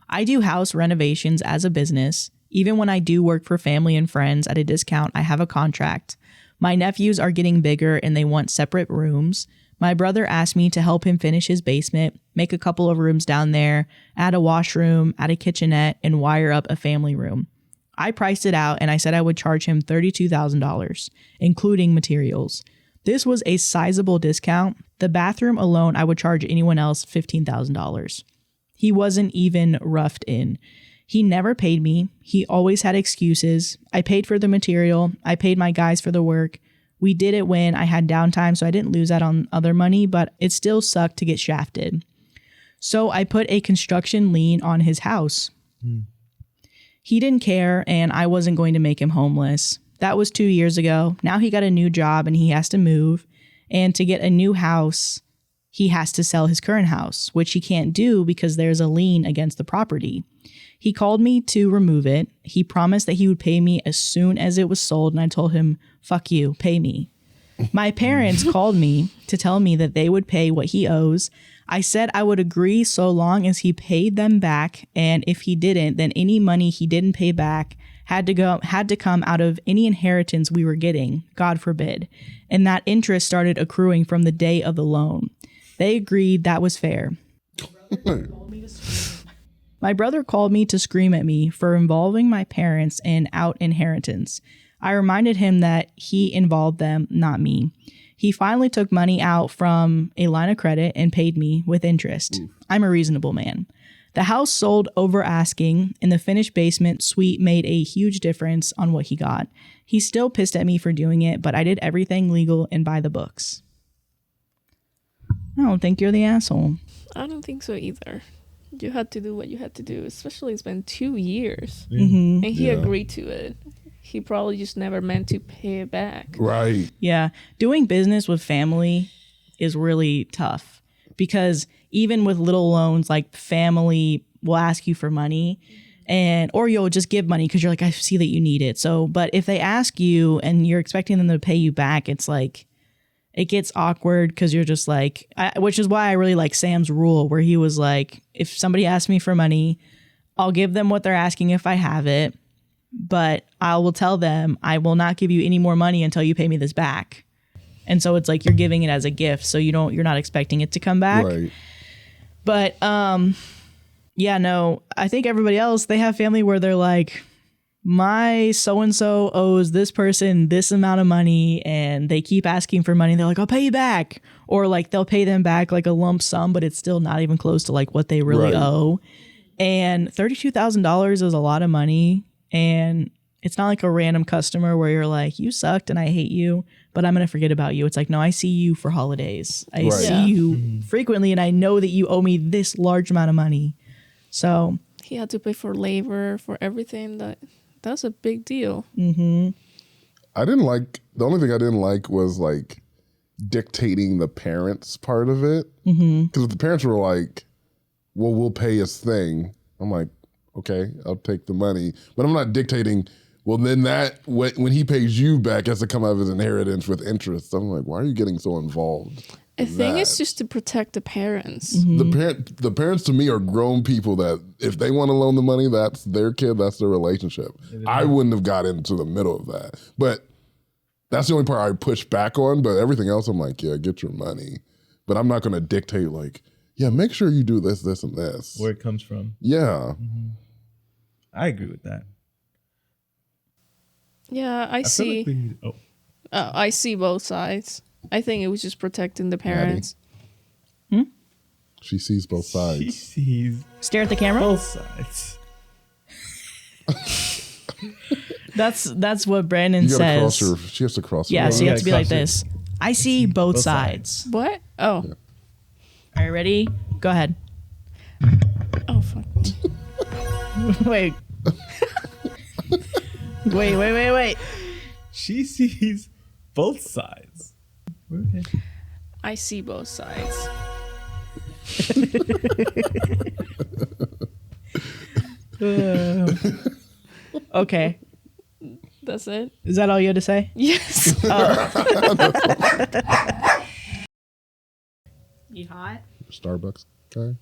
I do house renovations as a business. Even when I do work for family and friends at a discount, I have a contract. My nephews are getting bigger and they want separate rooms. My brother asked me to help him finish his basement, make a couple of rooms down there, add a washroom, add a kitchenette, and wire up a family room. I priced it out and I said I would charge him $32,000, including materials. This was a sizable discount. The bathroom alone, I would charge anyone else $15,000. He wasn't even roughed in. He never paid me. He always had excuses. I paid for the material. I paid my guys for the work. We did it when I had downtime, so I didn't lose out on other money, but it still sucked to get shafted. So I put a construction lien on his house. He didn't care, and I wasn't going to make him homeless. That was 2 years ago. Now he got a new job and he has to move. And to get a new house, he has to sell his current house, which he can't do because there's a lien against the property. He called me to remove it. He promised that he would pay me as soon as it was sold, and I told him, fuck you, pay me. My parents called me to tell me that they would pay what he owes. I said I would agree so long as he paid them back, and if he didn't, then any money he didn't pay back had to come out of any inheritance we were getting, God forbid. And that interest started accruing from the day of the loan. They agreed that was fair. My brother called me to scream at me for involving my parents in out inheritance. I reminded him that he involved them, not me. He finally took money out from a line of credit and paid me with interest. I'm a reasonable man. The house sold over asking, and the finished basement suite made a huge difference on what he got. He's still pissed at me for doing it, but I did everything legal and by the books. I don't think you're the asshole. I don't think so either. You had to do what you had to do, especially it's been 2 years. Mm-hmm. And he agreed to it. He probably just never meant to pay it back. Right. Yeah. Doing business with family is really tough because even with little loans, like family will ask you for money or you'll just give money because you're like, I see that you need it. So, but if they ask you and you're expecting them to pay you back, it's like, it gets awkward because you're just like, which is why I really like Sam's rule where he was like, if somebody asks me for money, I'll give them what they're asking if I have it, but I will tell them I will not give you any more money until you pay me this back. And so it's like you're giving it as a gift, so you're not expecting it to come back. Right. But yeah, no, I think everybody else, they have family where they're like, my so-and-so owes this person this amount of money and they keep asking for money. They're like, I'll pay you back. Or like they'll pay them back like a lump sum, but it's still not even close to like what they really owe. And $32,000 is a lot of money. And it's not like a random customer where you're like, you sucked and I hate you, but I'm going to forget about you. It's like, no, I see you for holidays. I see you frequently and I know that you owe me this large amount of money. So he had to pay for labor, for everything. That's a big deal. Mm-hmm. The only thing I didn't like was like dictating the parents part of it. Because if the parents were like, well, we'll pay his thing. I'm like, okay, I'll take the money. But I'm not dictating, well, then when he pays you back, has to come out of his inheritance with interest. I'm like, why are you getting so involved? I think it's just to protect the parents. The parents to me are grown people that if they want to loan the money, that's their kid, that's their relationship. I wouldn't have got into the middle of that. But that's the only part I push back on. But everything else, I'm like, yeah, get your money. But I'm not going to dictate like, yeah, make sure you do this, this, and this. Where it comes from. Yeah. I agree with that. Yeah, I see. I see both sides. I think it was just protecting the parents. She sees both sides. She sees Stare at the camera. both sides. That's what Brandon says. She has to cross her. Yeah, so you have to be like cross this. I see both sides. What? Oh. Yeah. Are you ready? Go ahead. Oh, fuck. Wait. Wait. She sees both sides. Okay. I see both sides. Okay. That's it. Is that all you had to say? Yes. You hot? Starbucks guy.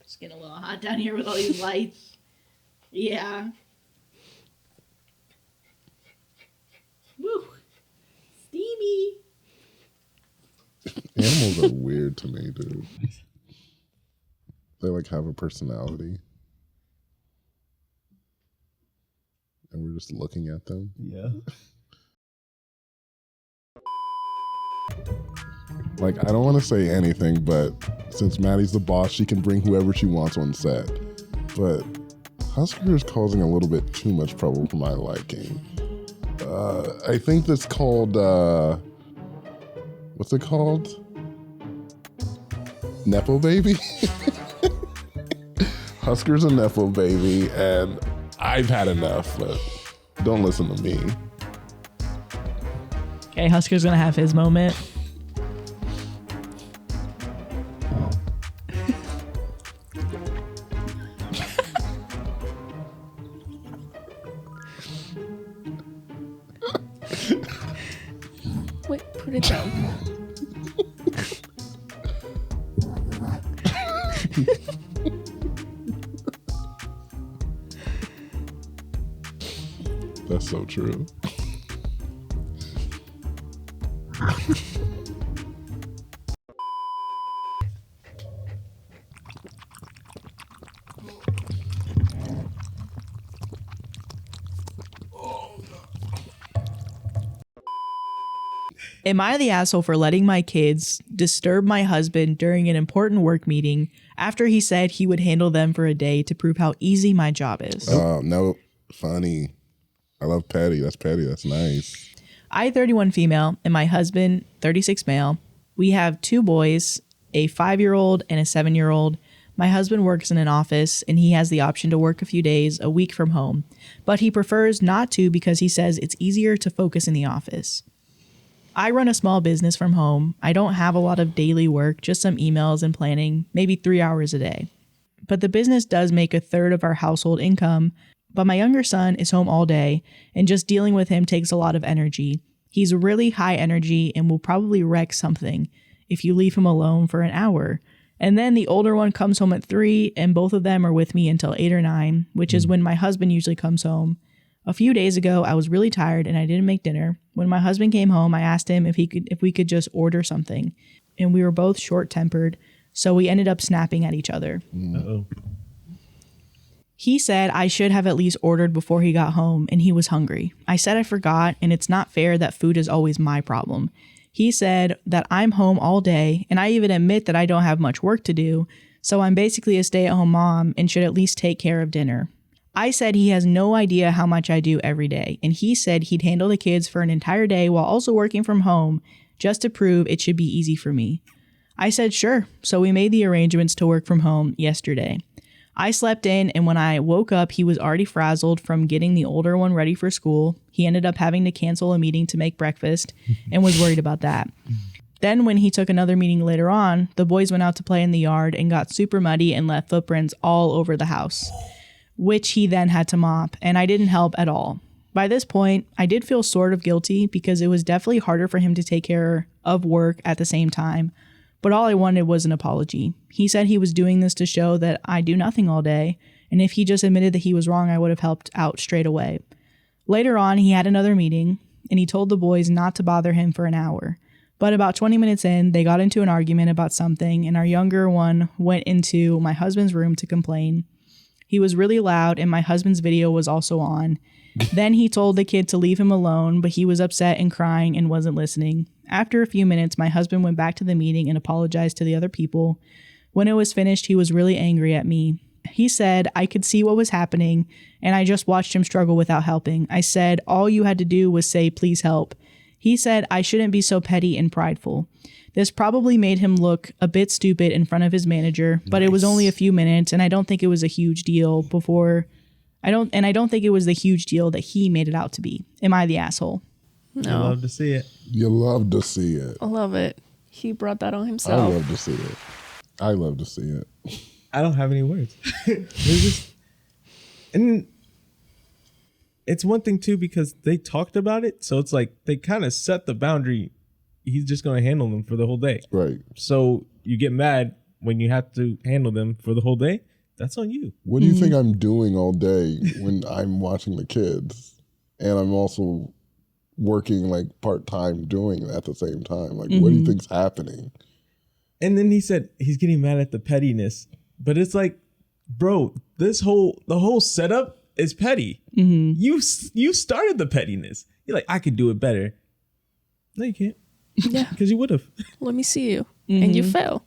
It's getting a little hot down here with all these lights. Yeah. Woo. Steamy. Animals are weird to me, dude. They like have a personality. And we're just looking at them. Yeah. Like, I don't want to say anything, but since Maddie's the boss, she can bring whoever she wants on set. But Husker is causing a little bit too much trouble for my liking. I think that's called, what's it called? Nepo baby? Husker's a Nepo baby, and I've had enough, but don't listen to me. Okay, Husker's gonna have his moment. Wait, put it down. That's so true. Am I the asshole for letting my kids disturb my husband during an important work meeting after he said he would handle them for a day to prove how easy my job is? Oh, no. Funny. I love petty. That's petty. That's nice. I, 31 female, and my husband, 36 male. We have 2 boys, a 5-year-old and a 7-year-old. My husband works in an office, and he has the option to work a few days a week from home, but he prefers not to because he says it's easier to focus in the office. I run a small business from home. I don't have a lot of daily work, just some emails and planning, maybe 3 hours a day. But the business does make a third of our household income, but my younger son is home all day, and just dealing with him takes a lot of energy. He's really high energy and will probably wreck something if you leave him alone for an hour. And then the older one comes home at 3, and both of them are with me until 8 or 9, which is when my husband usually comes home. A few days ago, I was really tired and I didn't make dinner. When my husband came home, I asked him if we could just order something, and we were both short-tempered, so we ended up snapping at each other. Uh-oh. He said I should have at least ordered before he got home, and he was hungry. I said I forgot, and it's not fair that food is always my problem. He said that I'm home all day, and I even admit that I don't have much work to do, so I'm basically a stay-at-home mom and should at least take care of dinner. I said he has no idea how much I do every day, and he said he'd handle the kids for an entire day while also working from home just to prove it should be easy for me. I said sure, so we made the arrangements to work from home yesterday. I slept in, and when I woke up, he was already frazzled from getting the older one ready for school. He ended up having to cancel a meeting to make breakfast and was worried about that. Then when he took another meeting later on, the boys went out to play in the yard and got super muddy and left footprints all over the house, which he then had to mop, and I didn't help at all. By this point, I did feel sort of guilty because it was definitely harder for him to take care of work at the same time. But all I wanted was an apology. He said he was doing this to show that I do nothing all day, and if he just admitted that he was wrong, I would have helped out straight away. Later on, he had another meeting, and he told the boys not to bother him for an hour. But about 20 minutes in, they got into an argument about something, and our younger one went into my husband's room to complain. He was really loud, and my husband's video was also on. Then he told the kid to leave him alone, but he was upset and crying and wasn't listening. After a few minutes, my husband went back to the meeting and apologized to the other people. When it was finished, he was really angry at me. He said I could see what was happening, and I just watched him struggle without helping. I said all you had to do was say, please help. He said I shouldn't be so petty and prideful. This probably made him look a bit stupid in front of his manager, but It was only a few minutes, and I don't think it was a huge deal I don't think it was the huge deal that he made it out to be. Am I the asshole? No. I love to see it. You love to see it. I love it. He brought that on I himself. love to see it. I love to see it. I don't have any words. And it's one thing too, because they talked about it. So it's like they kind of set the boundary. He's just going to handle them for the whole day. Right. So you get mad when you have to handle them for the whole day. That's on you. What do you think I'm doing all day when I'm watching the kids? And I'm also working like part-time doing it at the same time. Like, what do you think's happening? And then he said he's getting mad at the pettiness. But it's like, bro, the whole setup is petty. You started the pettiness. You're like, I could do it better. No, you can't. Yeah. Because you would have. Let me see you. And you fell.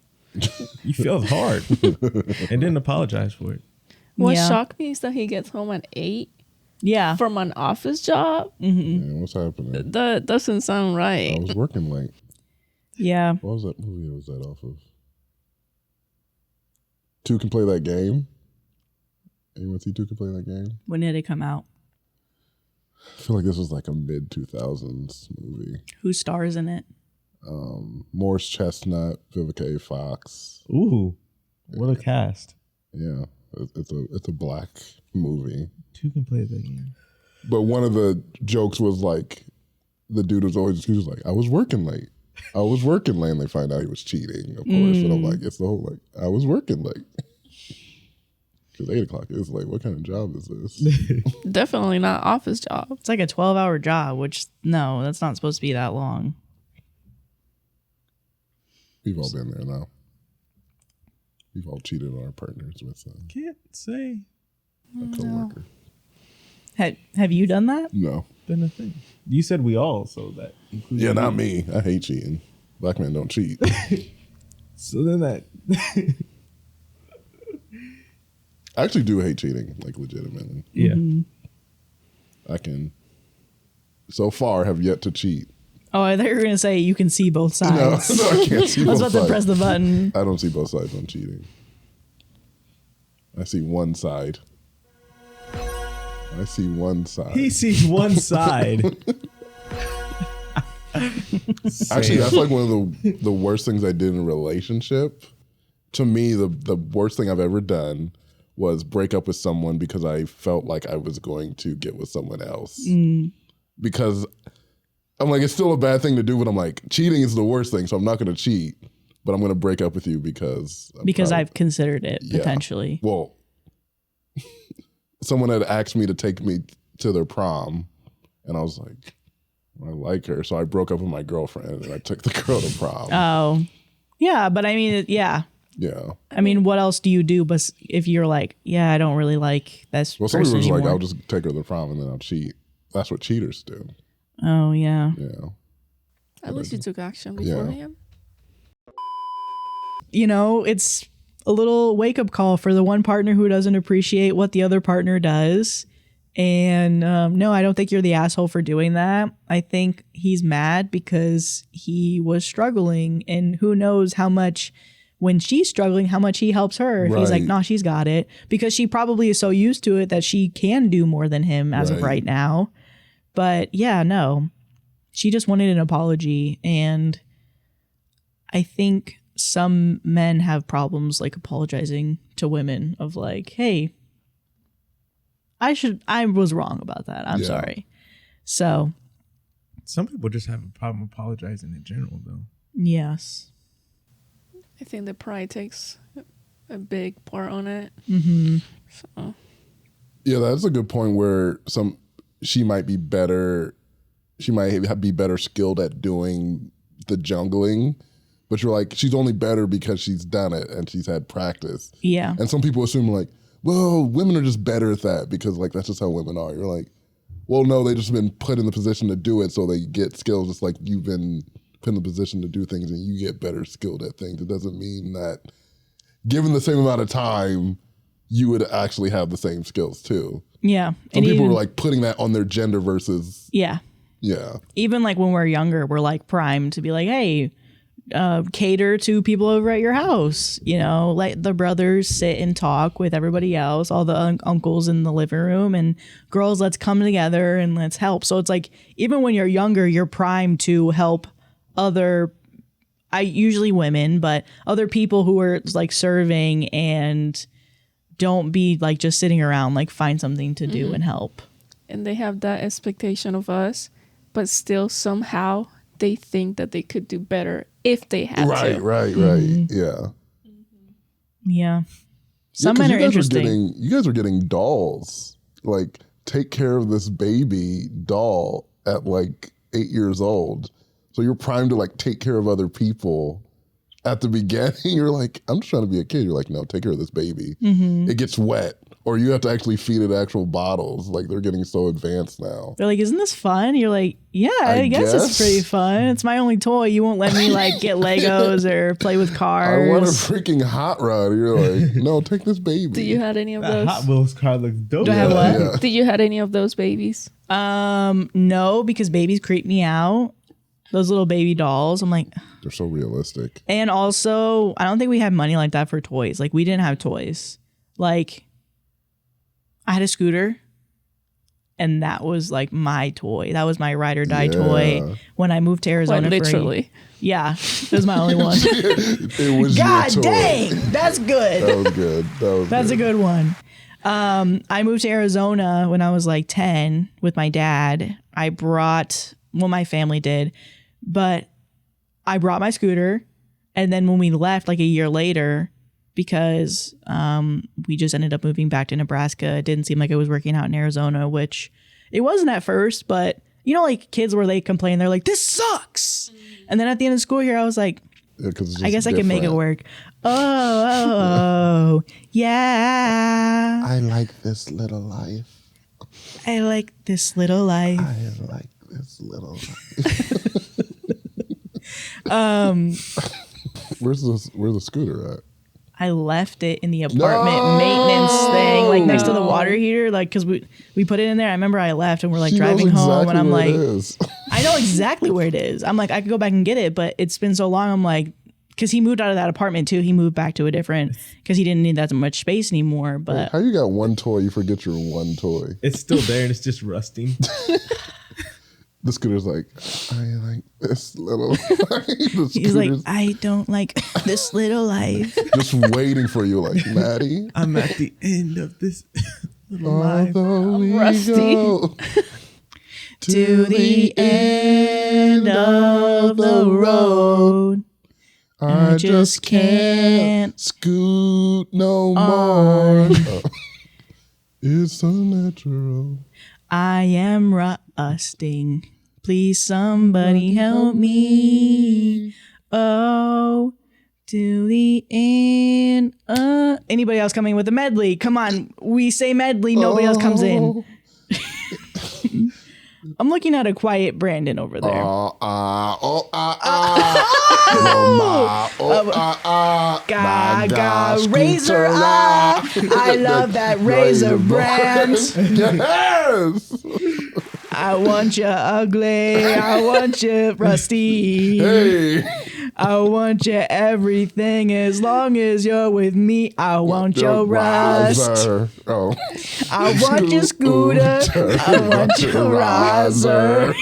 You failed hard. And didn't apologize for it. What shocked me is that he gets home at 8. Yeah. From an office job. Man, what's happening? That doesn't sound right. I was working late. Yeah. What was that movie was that off of? Two Can Play That Game? Anyone see Two Can Play That Game? When did it come out? I feel like this was like a mid-2000s movie. Who stars in it? Morris Chestnut, Vivica A. Fox. Ooh, what a cast. Yeah, it's a black movie. Two Can Play That Game. But one of the jokes was like, the dude was always excused like, I was working late. And they find out he was cheating, of course. But I'm like, it's the whole like, I was working late. Because 8 o'clock is late. What kind of job is this? Definitely not office job. It's like a 12-hour job, which, no, that's not supposed to be that long. We've all been there now. We've all cheated on our partners with Can't say. a coworker. Have you done that? No. Been a thing. You said we all, so that includes Yeah, you. not me. I hate cheating. Black men don't cheat. So then that I actually do hate cheating, like legitimately. yeah. I can, so far, have yet to cheat. Oh, I thought you were going to say you can see both sides. No, I can't see I was both about to press sides. the button. I don't see both sides on cheating. I see one side. I see one side. He sees one side. Actually, that's like one of the worst things I did in a relationship. To me, the worst thing I've ever done was break up with someone because I felt like I was going to get with someone else. Because I'm like, it's still a bad thing to do, but I'm like, cheating is the worst thing, so I'm not going to cheat, but I'm going to break up with you because I've considered it, potentially. Well, someone had asked me to take me to their prom, and I was like, I like her, so I broke up with my girlfriend, and I took the girl to prom. Oh. Yeah, but I mean, yeah. Yeah. I mean, what else do you do but if you're like, yeah, I don't really like this Well, some person people was anymore. like, I'll just take her to the prom and then I'll cheat. That's what cheaters do. Oh, yeah. Yeah. At least you took action beforehand. You know, it's a little wake-up call for the one partner who doesn't appreciate what the other partner does. And no, I don't think you're the asshole for doing that. I think he's mad because he was struggling, and who knows how much, when she's struggling, how much he helps her. If he's like, nah, she's got it, because she probably is so used to it that she can do more than him as of right now. But yeah, no, she just wanted an apology. And I think some men have problems like apologizing to women of like, hey, I was wrong about that. I'm sorry. So Some people just have a problem apologizing in general, though. yes. I think the pride takes a big part on it. So Yeah, that's a good point where she might be better skilled at doing the jungling, but you're like, she's only better because she's done it and she's had practice. Yeah. And some people assume like, well, women are just better at that because like that's just how women are. You're like, well, no, they just been put in the position to do it, so they get skills just like you've been put in the position to do things and you get better skilled at things. It doesn't mean that given the same amount of time, you would actually have the same skills too. Yeah. Some people are like putting that on their gender versus. Yeah. Yeah. Even like when we're younger, we're like primed to be like, hey, cater to people over at your house. You know, let the brothers sit and talk with everybody else, all the uncles in the living room, and girls, let's come together and let's help. So it's like, even when you're younger, you're primed to help other I usually women, but other people who are like serving and don't be like just sitting around, like find something to do and help. And they have that expectation of us, but still somehow they think that they could do better if they had to. Right. Yeah. Yeah. Some men are interesting. You guys are getting dolls. Like, take care of this baby doll at like 8 years old. So you're primed to like take care of other people at the beginning. You're like, I'm just trying to be a kid. You're like, no, take care of this baby. It gets wet. Or you have to actually feed it actual bottles. Like, they're getting so advanced now. They're like, isn't this fun? You're like, yeah, I guess it's pretty fun. It's my only toy. You won't let me like get Legos or play with cars. I want a freaking hot rod. You're like, no, take this baby. Do you had any of those? Hot Wheels car looks dope. Do I have what? Yeah. Did you had any of those babies? No, because babies creep me out. Those little baby dolls. I'm like, They're so realistic. and also, I don't think we had money like that for toys. Like, we didn't have toys. Like, I had a scooter, and that was like my toy. That was my ride or die toy when I moved to Arizona. Like, literally. Yeah, it was my only one. It was God your toy. dang, that's good. That was good. That's a good one. I moved to Arizona when I was like 10 with my dad. I brought, well, my family did, but I brought my scooter. And then when we left like a year later, because we just ended up moving back to Nebraska, it didn't seem like it was working out in Arizona, which it wasn't at first, but you know, like kids where they complain, they're like, this sucks. And then at the end of school here, I was like, I guess I can make it work. Oh, yeah. I like this little life. I like this little life. I like this little life. Where's the scooter at? I left it in the apartment maintenance thing, like next to the water heater, like because we put it in there. I remember I left and we're like She driving knows home, exactly and I'm where like, it is. I know exactly where it is. I'm like, I could go back and get it, but it's been so long. I'm like, because he moved out of that apartment too. He moved back to a different because he didn't need that much space anymore. But How you got one toy? You forget your one toy. It's still there and it's just rusting. The scooter's like, I like this little life. he's like, I don't like this little life. just waiting for you, like, Maddie. I'm at the end of this little life. Although we rusty. go To the end of the road, I just can't scoot no more. It's so natural. I am rusting. Please, somebody help me. Oh, to the end. Anybody else coming with a medley? Come on, we say medley. Nobody else comes in. I'm looking at a quiet Brandon over there. Gaga, razor. I love that razor brand. Yes. I want you ugly. I want you rusty. Hey. I want you everything as long as you're with me. I want your rust. Oh. I want your scooter. I want your riser.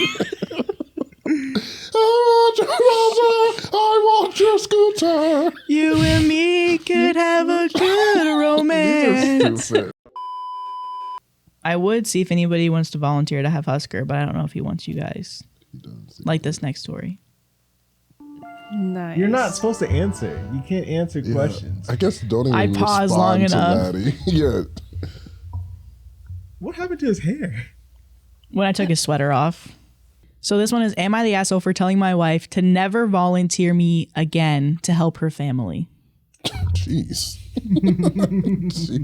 I want your scooter. You and me could have a good romance. Stupid. I would see if anybody wants to volunteer to have Husker, but I don't know if he wants you guys. Like this next story. Nice. You're not supposed to answer. You can't answer questions. I guess don't even I paused long respond to enough. Maddie. Yeah. What happened to his hair? When I took his sweater off. So this one is, am I the asshole for telling my wife to never volunteer me again to help her family? Jeez.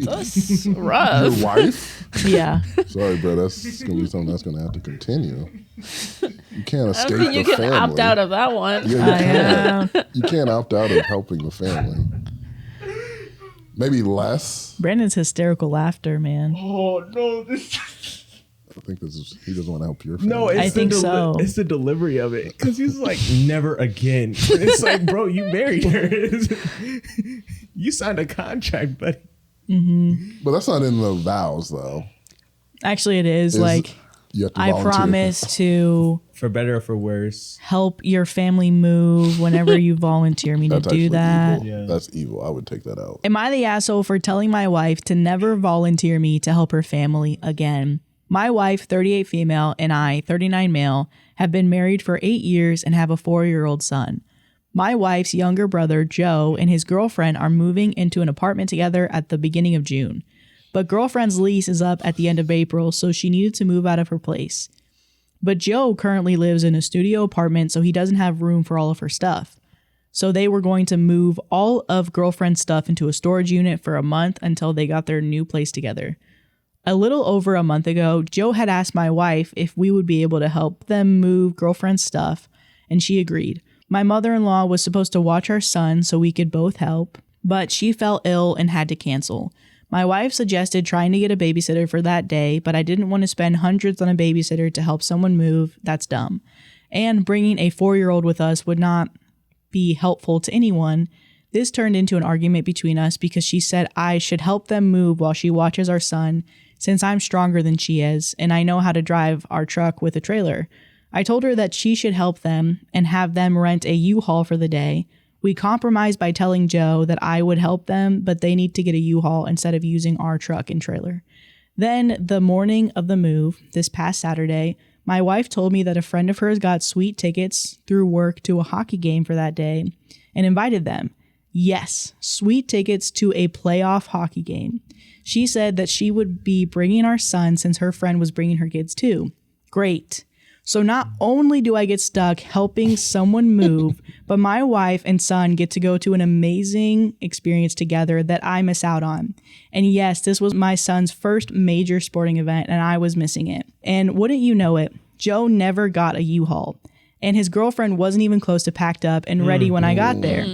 That's rough. Your wife? Yeah. Sorry, bro. That's going to be something that's going to have to continue. You can't I escape don't think you the can family. opt out of that one. Yeah, you can't. You can't opt out of helping the family. Maybe less. Brandon's hysterical laughter, man. Oh no! I think this is, he doesn't want to help your family. No, it's I think so. It's the delivery of it because he's like never again. It's like, bro, you married her. You signed a contract, buddy. But that's not in the vows, though. Actually, it is like, I promise to, for better or for worse, help your family move whenever you volunteer me to do that. Evil. Yeah. That's evil. I would take that out. Am I the asshole for telling my wife to never volunteer me to help her family again? My wife, 38 female, and I, 39 male, have been married for 8 years and have a 4-year-old son. My wife's younger brother, Joe, and his girlfriend are moving into an apartment together at the beginning of June. But girlfriend's lease is up at the end of April, so she needed to move out of her place. But Joe currently lives in a studio apartment, so he doesn't have room for all of her stuff. So they were going to move all of girlfriend's stuff into a storage unit for a month until they got their new place together. A little over a month ago, Joe had asked my wife if we would be able to help them move girlfriend's stuff, and she agreed. My mother-in-law was supposed to watch our son so we could both help, but she fell ill and had to cancel. My wife suggested trying to get a babysitter for that day, but I didn't want to spend hundreds on a babysitter to help someone move. That's dumb. And bringing a 4-year-old with us would not be helpful to anyone. This turned into an argument between us because she said I should help them move while she watches our son, since I'm stronger than she is, and I know how to drive our truck with a trailer. I told her that she should help them and have them rent a U-Haul for the day. We compromised by telling Joe that I would help them, but they need to get a U-Haul instead of using our truck and trailer. Then, the morning of the move, this past Saturday, my wife told me that a friend of hers got sweet tickets through work to a hockey game for that day and invited them. Yes, sweet tickets to a playoff hockey game. She said that she would be bringing our son since her friend was bringing her kids too. Great. So not only do I get stuck helping someone move, but my wife and son get to go to an amazing experience together that I miss out on. And yes, this was my son's first major sporting event and I was missing it. And wouldn't you know it, Joe never got a U-Haul. And his girlfriend wasn't even close to packed up and ready when I got there.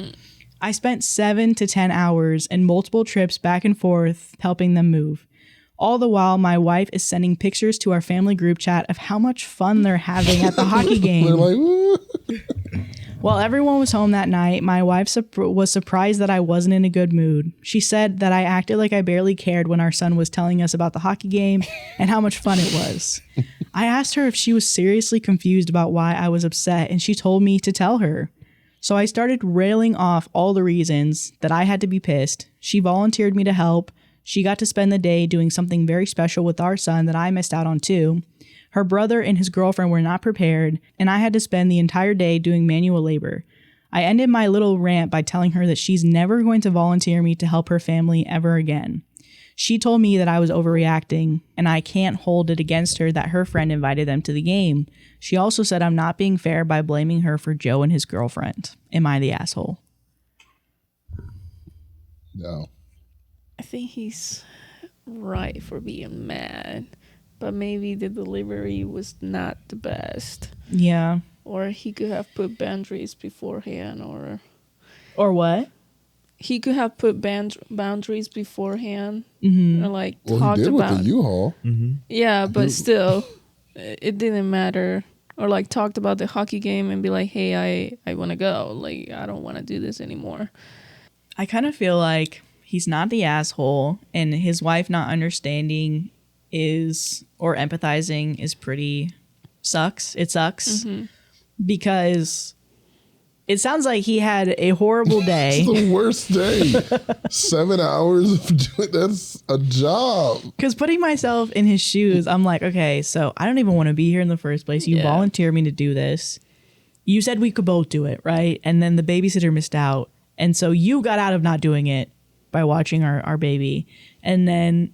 I spent 7 to 10 hours and multiple trips back and forth helping them move. All the while, my wife is sending pictures to our family group chat of how much fun they're having at the hockey game. They're like, woo. While everyone was home that night, my wife was surprised that I wasn't in a good mood. She said that I acted like I barely cared when our son was telling us about the hockey game and how much fun it was. I asked her if she was seriously confused about why I was upset, and she told me to tell her. So I started railing off all the reasons that I had to be pissed. She volunteered me to help. She got to spend the day doing something very special with our son that I missed out on too. Her brother and his girlfriend were not prepared, and I had to spend the entire day doing manual labor. I ended my little rant by telling her that she's never going to volunteer me to help her family ever again. She told me that I was overreacting, and I can't hold it against her that her friend invited them to the game. She also said I'm not being fair by blaming her for Joe and his girlfriend. Am I the asshole? No. I think he's right for being mad, but maybe the delivery was not the best. Yeah. Or he could have put boundaries beforehand, or what? He could have put boundaries beforehand, or like well, talked he did about with the U-Haul. Yeah, but still, it didn't matter. Or like talked about the hockey game and be like, hey, I want to go. Like, I don't want to do this anymore. I kind of feel like he's not the asshole, and his wife not understanding or empathizing is pretty sucks. It sucks because it sounds like he had a horrible day. It's the worst day. 7 hours of doing that's a job. Because putting myself in his shoes, I'm like, okay, so I don't even want to be here in the first place. You volunteered me to do this. You said we could both do it, right? And then the babysitter missed out. And so you got out of not doing it by watching our baby. And then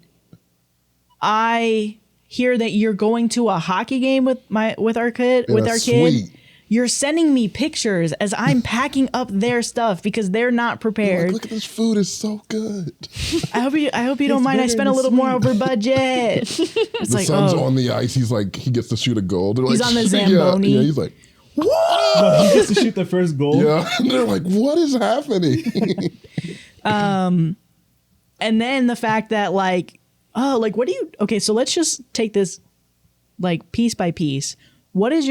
I hear that you're going to a hockey game with our kid. Sweet. You're sending me pictures as I'm packing up their stuff because they're not prepared. Like, look at this food, it's so good. I hope you don't mind. I spent a little more over budget. It's the son's on the ice. He's like, he gets to shoot a goal. They're he's like, on the Zamboni. Yeah, he's like, what? No, he gets to shoot the first goal. Yeah, and they're like, what is happening? And then the fact that okay, so let's just take this like piece by piece. What do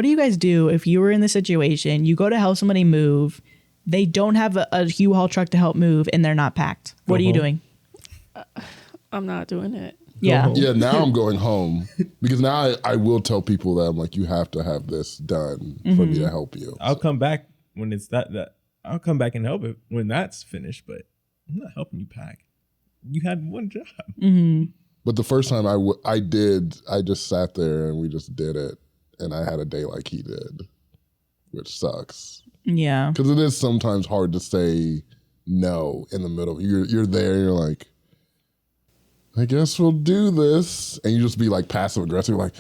you guys do if you were in this situation? You go to help somebody move. They don't have a U-Haul truck to help move and they're not packed. What are you doing? I'm not doing it. Yeah. Yeah, now I'm going home because now I will tell people that I'm like, you have to have this done for me to help you. I'll come back when it's that I'll come back and help it when that's finished, but I'm not helping you pack. You had one job. But the first time I just sat there and we just did it, and I had a day like he did, which sucks. Yeah. Because it is sometimes hard to say no in the middle. You're there, you're like, I guess we'll do this. And you just be like passive aggressive, like,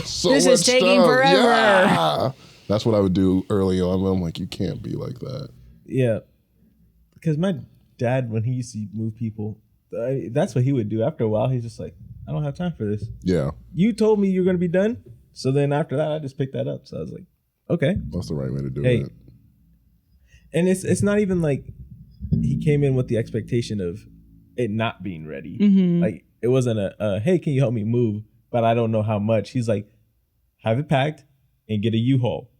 so this much is taking stuff. forever. Yeah. That's what I would do early on. I'm like, you can't be like that. Yeah. Because my dad, when he used to move people, that's what he would do. After a while, he's just like, I don't have time for this. Yeah. You told me you're going to be done. So then after that, I just picked that up. So I was like, okay. That's the right way to do Hey. it. And it's not even like he came in with the expectation of it not being ready. Like it wasn't a hey, can you help me move? But I don't know how much. He's like, have it packed and get a U-Haul.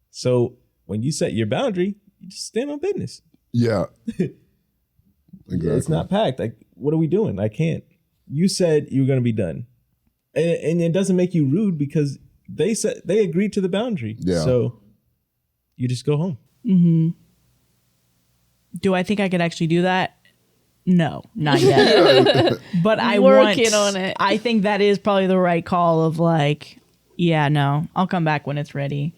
So when you set your boundary, you just stand on business. Yeah. Exactly. It's not packed. Like, what are we doing? I can't. You said you were going to be done. And it doesn't make you rude because they said they agreed to the boundary. Yeah. So you just go home. Do I think I could actually do that? No, not yet. But I Working on it. I think that is probably the right call of like, yeah, no, I'll come back when it's ready.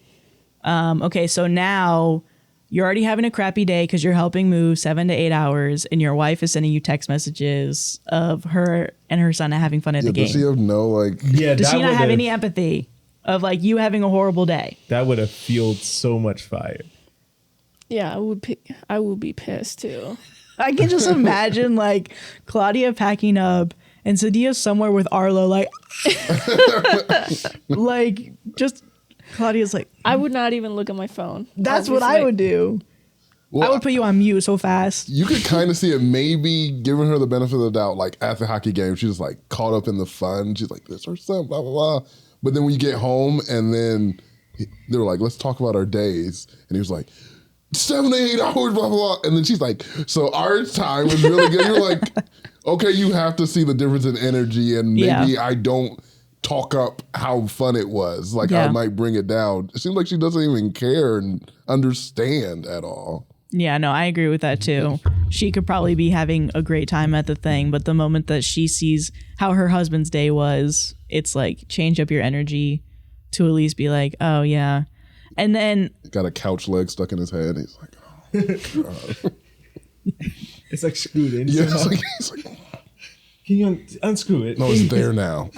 Okay, so now you're already having a crappy day because you're helping move 7 to 8 hours, and your wife is sending you text messages of her and her son having fun at the game. Does she have no like? Yeah. Does she not have any empathy of like you having a horrible day? That would have fueled so much fire. Yeah, I would be pissed too. I can just imagine like Claudia packing up and Sadia somewhere with Arlo, like, like just Claudia's like, I would not even look at my phone. that's what I would do. Well, I would put you on mute so fast. You could kind of see it maybe giving her the benefit of the doubt, like at the hockey game, she's like caught up in the fun. She's like, this or something, blah, blah, blah. But then when you get home and then they were like, let's talk about our days. And he was like, 7 to 8 hours, blah, blah, blah. And then she's like, so our time was really good. You're like, okay, you have to see the difference in energy, and maybe I don't talk up how fun it was. Like I might bring it down. It seems like she doesn't even care and understand at all. Yeah, no, I agree with that too. She could probably be having a great time at the thing, but the moment that she sees how her husband's day was, it's like change up your energy to at least be like, oh yeah. And then Got a couch leg stuck in his head. He's like, oh God. It's like screwed in. Yeah, it's like, Can you unscrew it? no, it's there now.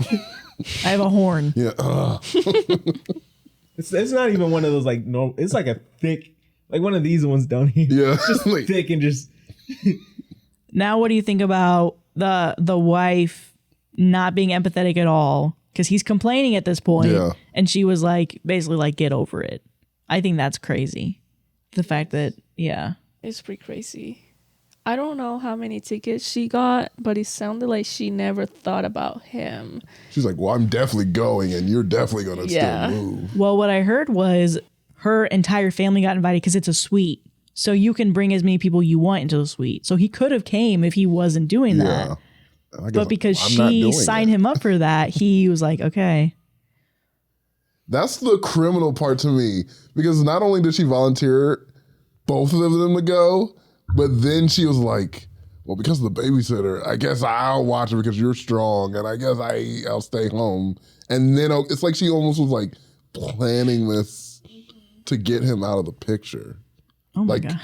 I have a horn. Yeah. It's not even one of those like normal. It's like a thick, like one of these ones down here. Yeah. It's just Like- thick and just. Now what do you think about the wife not being empathetic at all? Because he's complaining at this point, and she was like, basically like, get over it. I think that's crazy. The fact that, It's pretty crazy. I don't know how many tickets she got, but it sounded like she never thought about him. She's like, well, I'm definitely going, and you're definitely going to still move. Well, what I heard was her entire family got invited because it's a suite. So you can bring as many people you want into the suite. So he could have came if he wasn't doing that. But because she signed him up for that, he was like, okay. That's the criminal part to me, because not only did she volunteer both of them to go, but then she was like, well, because of the babysitter, I guess I'll watch it because you're strong, and I guess I'll stay home. And then it's like she almost was like planning this to get him out of the picture. Oh my like, God.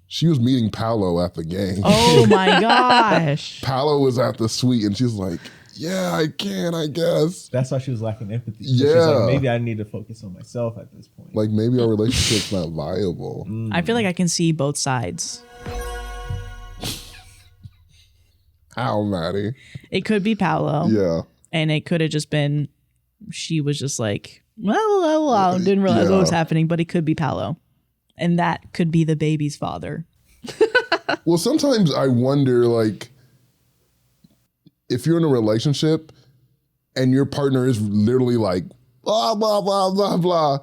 She was meeting Paolo at the game. Oh my gosh. Paolo was at the suite, and she's like, yeah, I can, I guess. That's why she was lacking empathy. Yeah. She's like, maybe I need to focus on myself at this point. Like, maybe our relationship's not viable. I feel like I can see both sides. How, Maddie? It could be Paolo. Yeah. And it could have just been, she was just like, well, didn't realize what was happening, but it could be Paolo. And that could be the baby's father. Well, sometimes I wonder, like, if you're in a relationship and your partner is literally like, blah, blah, blah, blah, blah,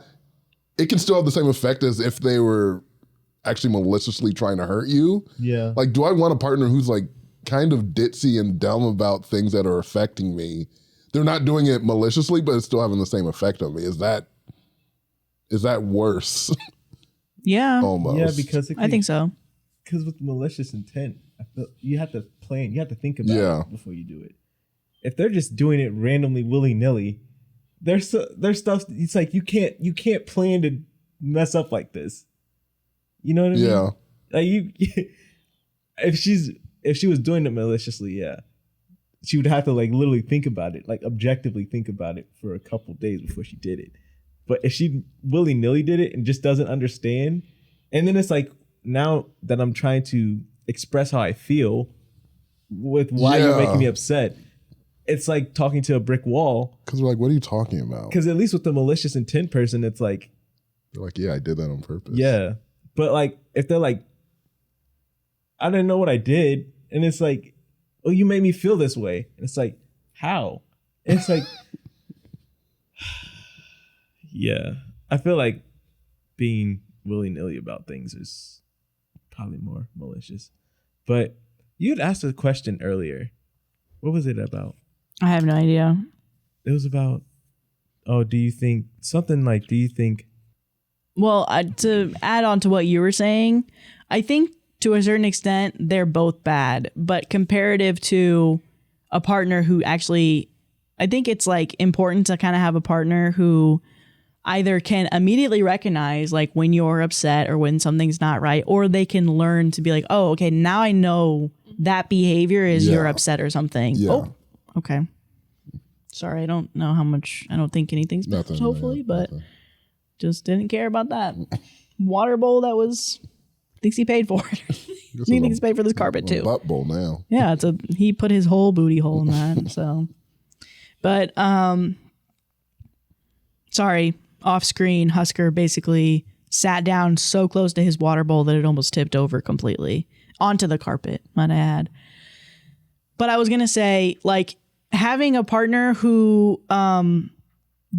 it can still have the same effect as if they were actually maliciously trying to hurt you. Yeah. Like, do I want a partner who's like kind of ditzy and dumb about things that are affecting me. They're not doing it maliciously, but it's still having the same effect on me. Is that worse? Yeah. Almost. Yeah, because I think so. Because with malicious intent, I feel you have to plan. You have to think about it before you do it. If they're just doing it randomly, willy nilly, there's stuff. It's like you can't plan to mess up like this. You know what I mean? Yeah. Like if she was doing it maliciously, yeah, she would have to like literally think about it, like objectively think about it for a couple days before she did it. But if she willy nilly did it and just doesn't understand, and then it's like now that I'm trying to express how I feel with why you're making me upset, it's like talking to a brick wall. Because we're like, what are you talking about? Because at least with the malicious intent person, it's like, they're like, yeah, I did that on purpose. Yeah. But like, if they're like, I didn't know what I did. And it's like, oh, you made me feel this way. And it's like, how? And it's like, yeah. I feel like being willy-nilly about things is probably more malicious. But you'd asked a question earlier. What was it about? I have no idea. It was about, do you think Well, to add on to what you were saying, I think to a certain extent they're both bad, but comparative to a partner who actually, I think it's like important to kind of have a partner who either can immediately recognize like when you're upset or when something's not right, or they can learn to be like, oh, okay, now I know that behavior is you're upset or something. Yeah. Oh, okay. Sorry, I don't know how much, I don't think anything's Nothing, hopefully, but nothing. Just didn't care about that water bowl that was, thinks he paid for it. He thinks he paid for this carpet too. Butt bowl now. Yeah, he put his whole booty hole in that. So, but sorry, off screen, Husker basically sat down so close to his water bowl that it almost tipped over completely onto the carpet, might I add. But I was gonna say, like, having a partner who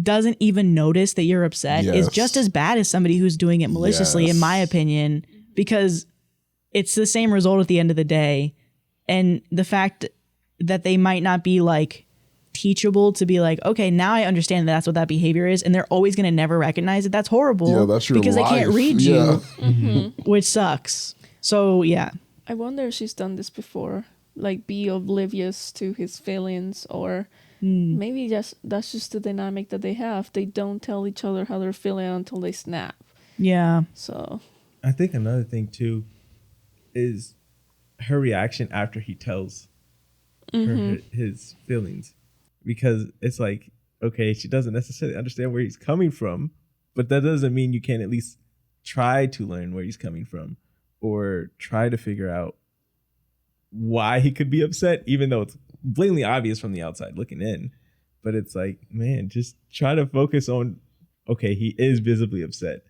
doesn't even notice that you're upset is just as bad as somebody who's doing it maliciously, in my opinion, because it's the same result at the end of the day. And the fact that they might not be like teachable to be like, okay, now I understand that's what that behavior is, and they're always going to never recognize it. That's horrible. Yeah, that's your because life. They can't read you, which sucks. So yeah, I wonder if she's done this before, like be oblivious to his feelings, or maybe that's just the dynamic that they have. They don't tell each other how they're feeling until they snap. Yeah. So I think another thing too is her reaction after he tells her his feelings, because it's like, okay, she doesn't necessarily understand where he's coming from, but that doesn't mean you can't at least try to learn where he's coming from or try to figure out why he could be upset, even though it's blatantly obvious from the outside looking in. But it's like, man, just try to focus on, okay, he is visibly upset,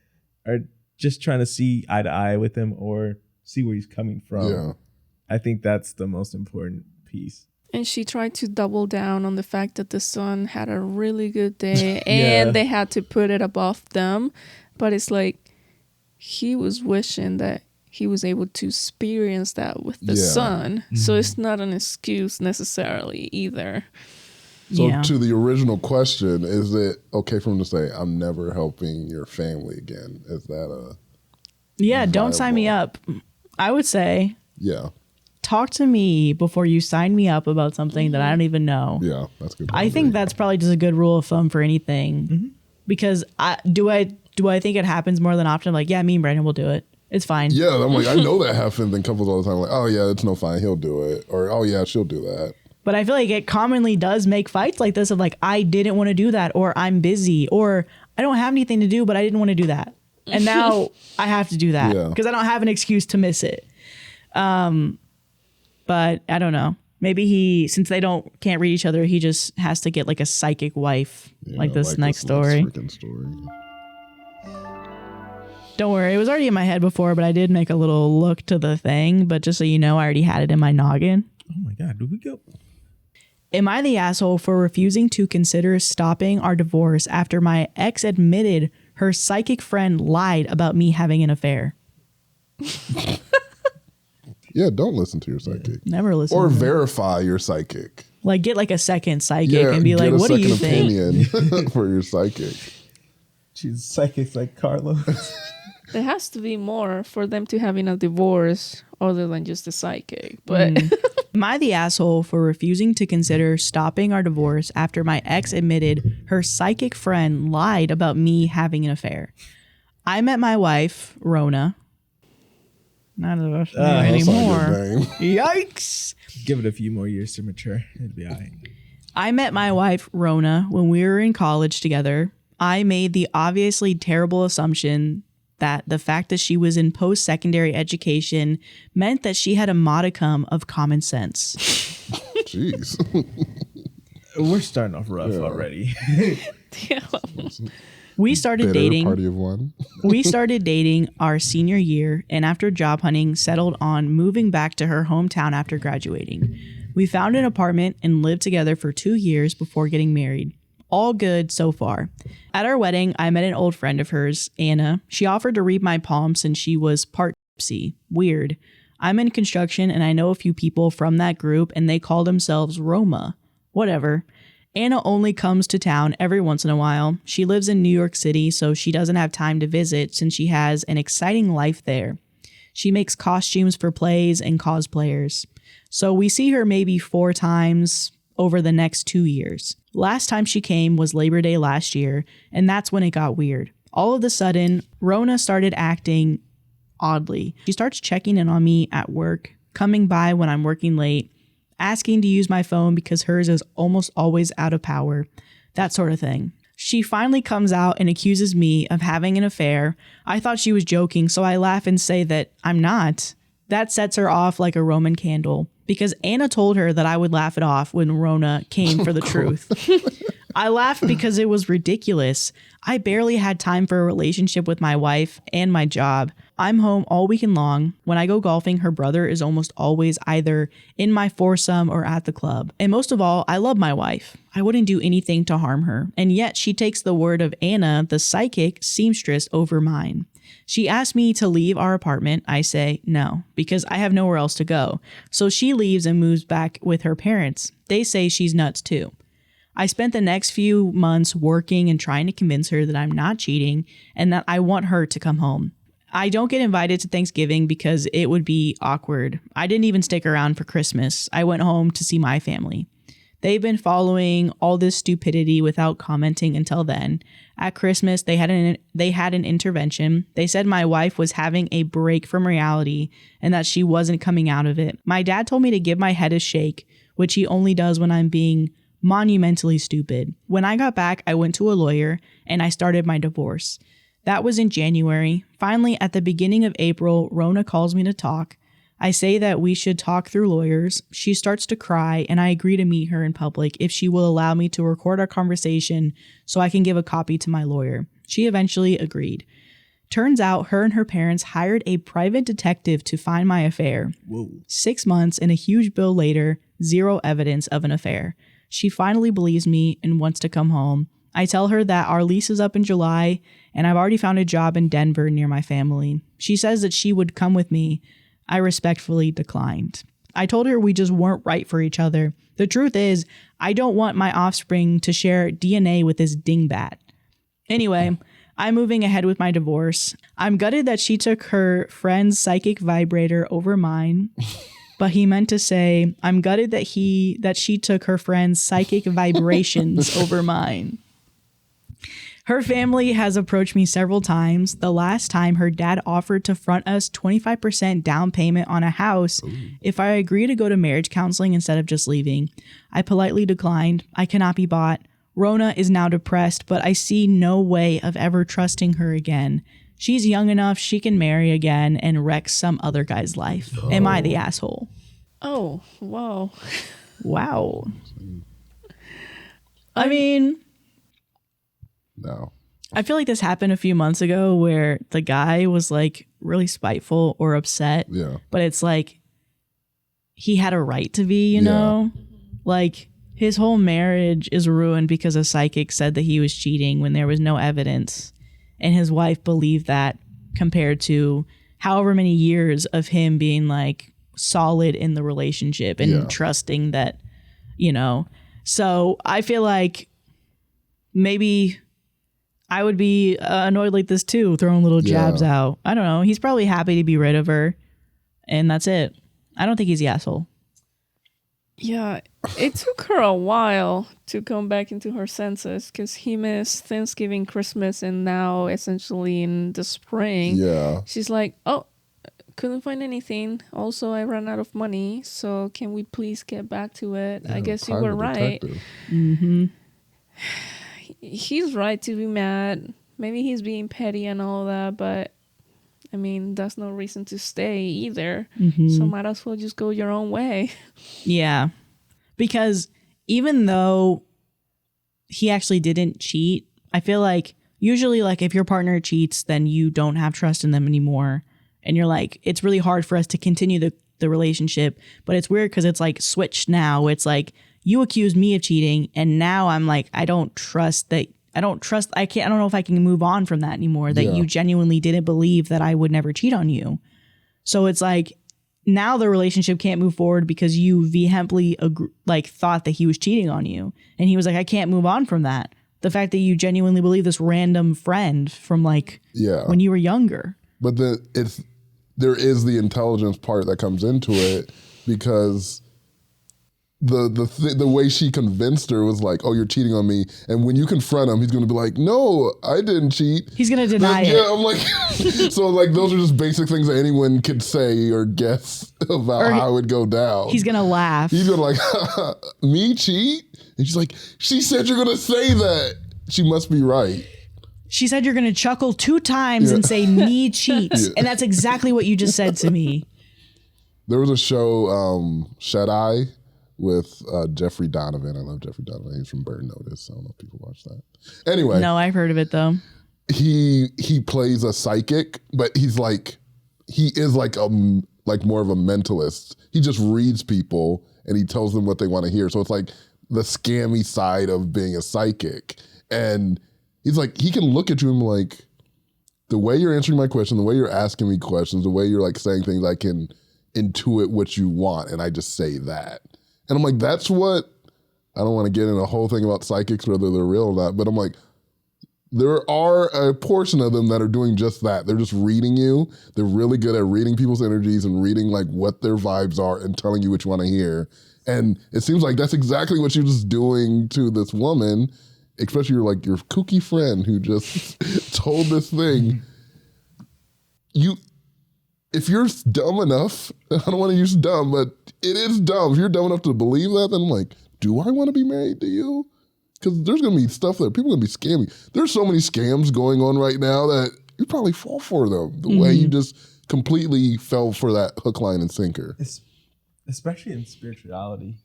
or just trying to see eye to eye with him or see where he's coming from. Yeah. I think that's the most important piece. And she tried to double down on the fact that the son had a really good day and they had to put it above them. But it's like he was wishing that he was able to experience that with the son. So it's not an excuse necessarily either. So to the original question, is it okay for him to say, I'm never helping your family again? Is that a... Yeah, don't sign me up. I would say... Yeah. Talk to me before you sign me up about something that I don't even know. Yeah, that's good. I think that's probably just a good rule of thumb for anything. Because do I think it happens more than often? Like, yeah, me and Brandon will do it. It's fine. Yeah, I'm like, I know that happens in couples all the time. Like, oh yeah, it's no fine. He'll do it. Or, oh yeah, she'll do that. But I feel like it commonly does make fights like this of like, I didn't want to do that, or I'm busy, or I don't have anything to do, but I didn't want to do that. And now I have to do that because I don't have an excuse to miss it. But I don't know. Maybe since they can't read each other, he just has to get like a psychic wife, like this next story. Don't worry, it was already in my head before, but I did make a little look to the thing. But just so you know, I already had it in my noggin. Oh my God, did we go? Am I the asshole for refusing to consider stopping our divorce after my ex admitted her psychic friend lied about me having an affair? Yeah, don't listen to your psychic. Never listen. Or to verify your psychic. Like get like a second psychic and be like, what do you think? Opinion for your psychic. She's psychic like Carlos. There has to be more for them to having a divorce other than just a psychic. But Am I the asshole for refusing to consider stopping our divorce after my ex admitted her psychic friend lied about me having an affair? I met my wife, Rona. Not of us anymore. Yikes. Give it a few more years to mature. It'd be all right. I met my wife, Rona, when we were in college together. I made the obviously terrible assumption that the fact that she was in post-secondary education meant that she had a modicum of common sense. Jeez. We're starting off rough already. We started dating. Party of one. We started dating our senior year, and after job hunting, settled on moving back to her hometown after graduating. We found an apartment and lived together for 2 years before getting married. All good so far. At our wedding, I met an old friend of hers, Anna. She offered to read my palm since she was part gypsy. Weird. I'm in construction and I know a few people from that group and they call themselves Roma. Whatever. Anna only comes to town every once in a while. She lives in New York City, so she doesn't have time to visit since she has an exciting life there. She makes costumes for plays and cosplayers. So we see her maybe 4 times over the next 2 years. Last time she came was Labor Day last year, and that's when it got weird. All of a sudden, Rona started acting oddly. She starts checking in on me at work, coming by when I'm working late, asking to use my phone because hers is almost always out of power, that sort of thing. She finally comes out and accuses me of having an affair. I thought she was joking, so I laugh and say that I'm not. That sets her off like a Roman candle because Anna told her that I would laugh it off when Rona came for the truth. I laughed because it was ridiculous. I barely had time for a relationship with my wife and my job. I'm home all weekend long. When I go golfing, her brother is almost always either in my foursome or at the club. And most of all, I love my wife. I wouldn't do anything to harm her. And yet she takes the word of Anna, the psychic seamstress, over mine. She asked me to leave our apartment. I say no, because I have nowhere else to go. So she leaves and moves back with her parents. They say she's nuts too. I spent the next few months working and trying to convince her that I'm not cheating and that I want her to come home. I don't get invited to Thanksgiving because it would be awkward. I didn't even stick around for Christmas. I went home to see my family. They've been following all this stupidity without commenting until then. At Christmas, they had an intervention. They said my wife was having a break from reality and that she wasn't coming out of it. My dad told me to give my head a shake, which he only does when I'm being monumentally stupid. When I got back, I went to a lawyer and I started my divorce. That was in January. Finally, at the beginning of April, Rona calls me to talk. I say that we should talk through lawyers. She starts to cry and I agree to meet her in public if she will allow me to record our conversation so I can give a copy to my lawyer. She eventually agreed. Turns out her and her parents hired a private detective to find my affair. Whoa. 6 months and a huge bill later, zero evidence of an affair. She finally believes me and wants to come home. I tell her that our lease is up in July and I've already found a job in Denver near my family. She says that she would come with me. I respectfully declined. I told her we just weren't right for each other. The truth is, I don't want my offspring to share DNA with this dingbat. Anyway, I'm moving ahead with my divorce. I'm gutted that she took her friend's psychic vibrator over mine. But he meant to say, I'm gutted that she took her friend's psychic vibrations over mine. Her family has approached me several times. The last time her dad offered to front us 25% down payment on a house if I agree to go to marriage counseling instead of just leaving. I politely declined. I cannot be bought. Rona is now depressed, but I see no way of ever trusting her again. She's young enough she can marry again and wreck some other guy's life. Oh. Am I the asshole? Oh, wow. Wow. I mean... No. I feel like this happened a few months ago where the guy was like really spiteful or upset. Yeah. But it's like he had a right to be, you know? Like his whole marriage is ruined because a psychic said that he was cheating when there was no evidence. And his wife believed that compared to however many years of him being like, solid in the relationship and trusting that, you know. So I feel like maybe I would be annoyed like this too, throwing little jabs out. I don't know. He's probably happy to be rid of her, and that's it. I don't think he's the asshole. Yeah, it took her a while to come back into her senses because he missed Thanksgiving, Christmas, and now essentially in the spring. Yeah. She's like, oh, couldn't find anything. Also, I ran out of money, so can we please get back to it? Yeah, I guess you were right. Mm-hmm. He's right to be mad. Maybe he's being petty and all that, but I mean, that's no reason to stay either. Mm-hmm. So might as well just go your own way. Yeah. Because even though he actually didn't cheat, I feel like usually like if your partner cheats, then you don't have trust in them anymore. And you're like, it's really hard for us to continue the relationship. But it's weird because it's like switched now. It's like you accused me of cheating. And now I'm like, I don't know if I can move on from that anymore, that you genuinely didn't believe that I would never cheat on you. So it's like now the relationship can't move forward because you vehemently thought that he was cheating on you. And he was like, I can't move on from that. The fact that you genuinely believe this random friend from when you were younger. But there is the intelligence part that comes into it because the way she convinced her was like, oh, you're cheating on me. And when you confront him, he's going to be like, no, I didn't cheat. He's going to deny it. Yeah, I'm like, so like those are just basic things that anyone could say or guess about how it would go down. He's going to laugh. He's going to like, me cheat? And she's like, she said you're going to say that. She must be right. She said you're going to chuckle 2 times and say me cheats. And that's exactly what you just said to me. There was a show, Shut Eye, with Jeffrey Donovan. I love Jeffrey Donovan. He's from Bird Notice. I don't know if people watch that. Anyway. No, I've heard of it though. He plays a psychic, but he is like more of a mentalist. He just reads people and he tells them what they want to hear. So it's like the scammy side of being a psychic. And he's like, he can look at you and like, the way you're answering my question, the way you're asking me questions, the way you're like saying things, I can intuit what you want. And I just say that. And I'm like, that's what, I don't want to get in a whole thing about psychics, whether they're real or not, but I'm like, there are a portion of them that are doing just that. They're just reading you. They're really good at reading people's energies and reading like what their vibes are and telling you what you want to hear. And it seems like that's exactly what you're just doing to this woman, especially your kooky friend who just told this thing. If you're dumb enough, I don't want to use dumb, but it is dumb. If you're dumb enough to believe that, then I'm like, do I want to be married to you? Because there's going to be stuff that people are going to be scamming. There's so many scams going on right now that you probably fall for them. The way you just completely fell for that hook, line, and sinker. Especially in spirituality.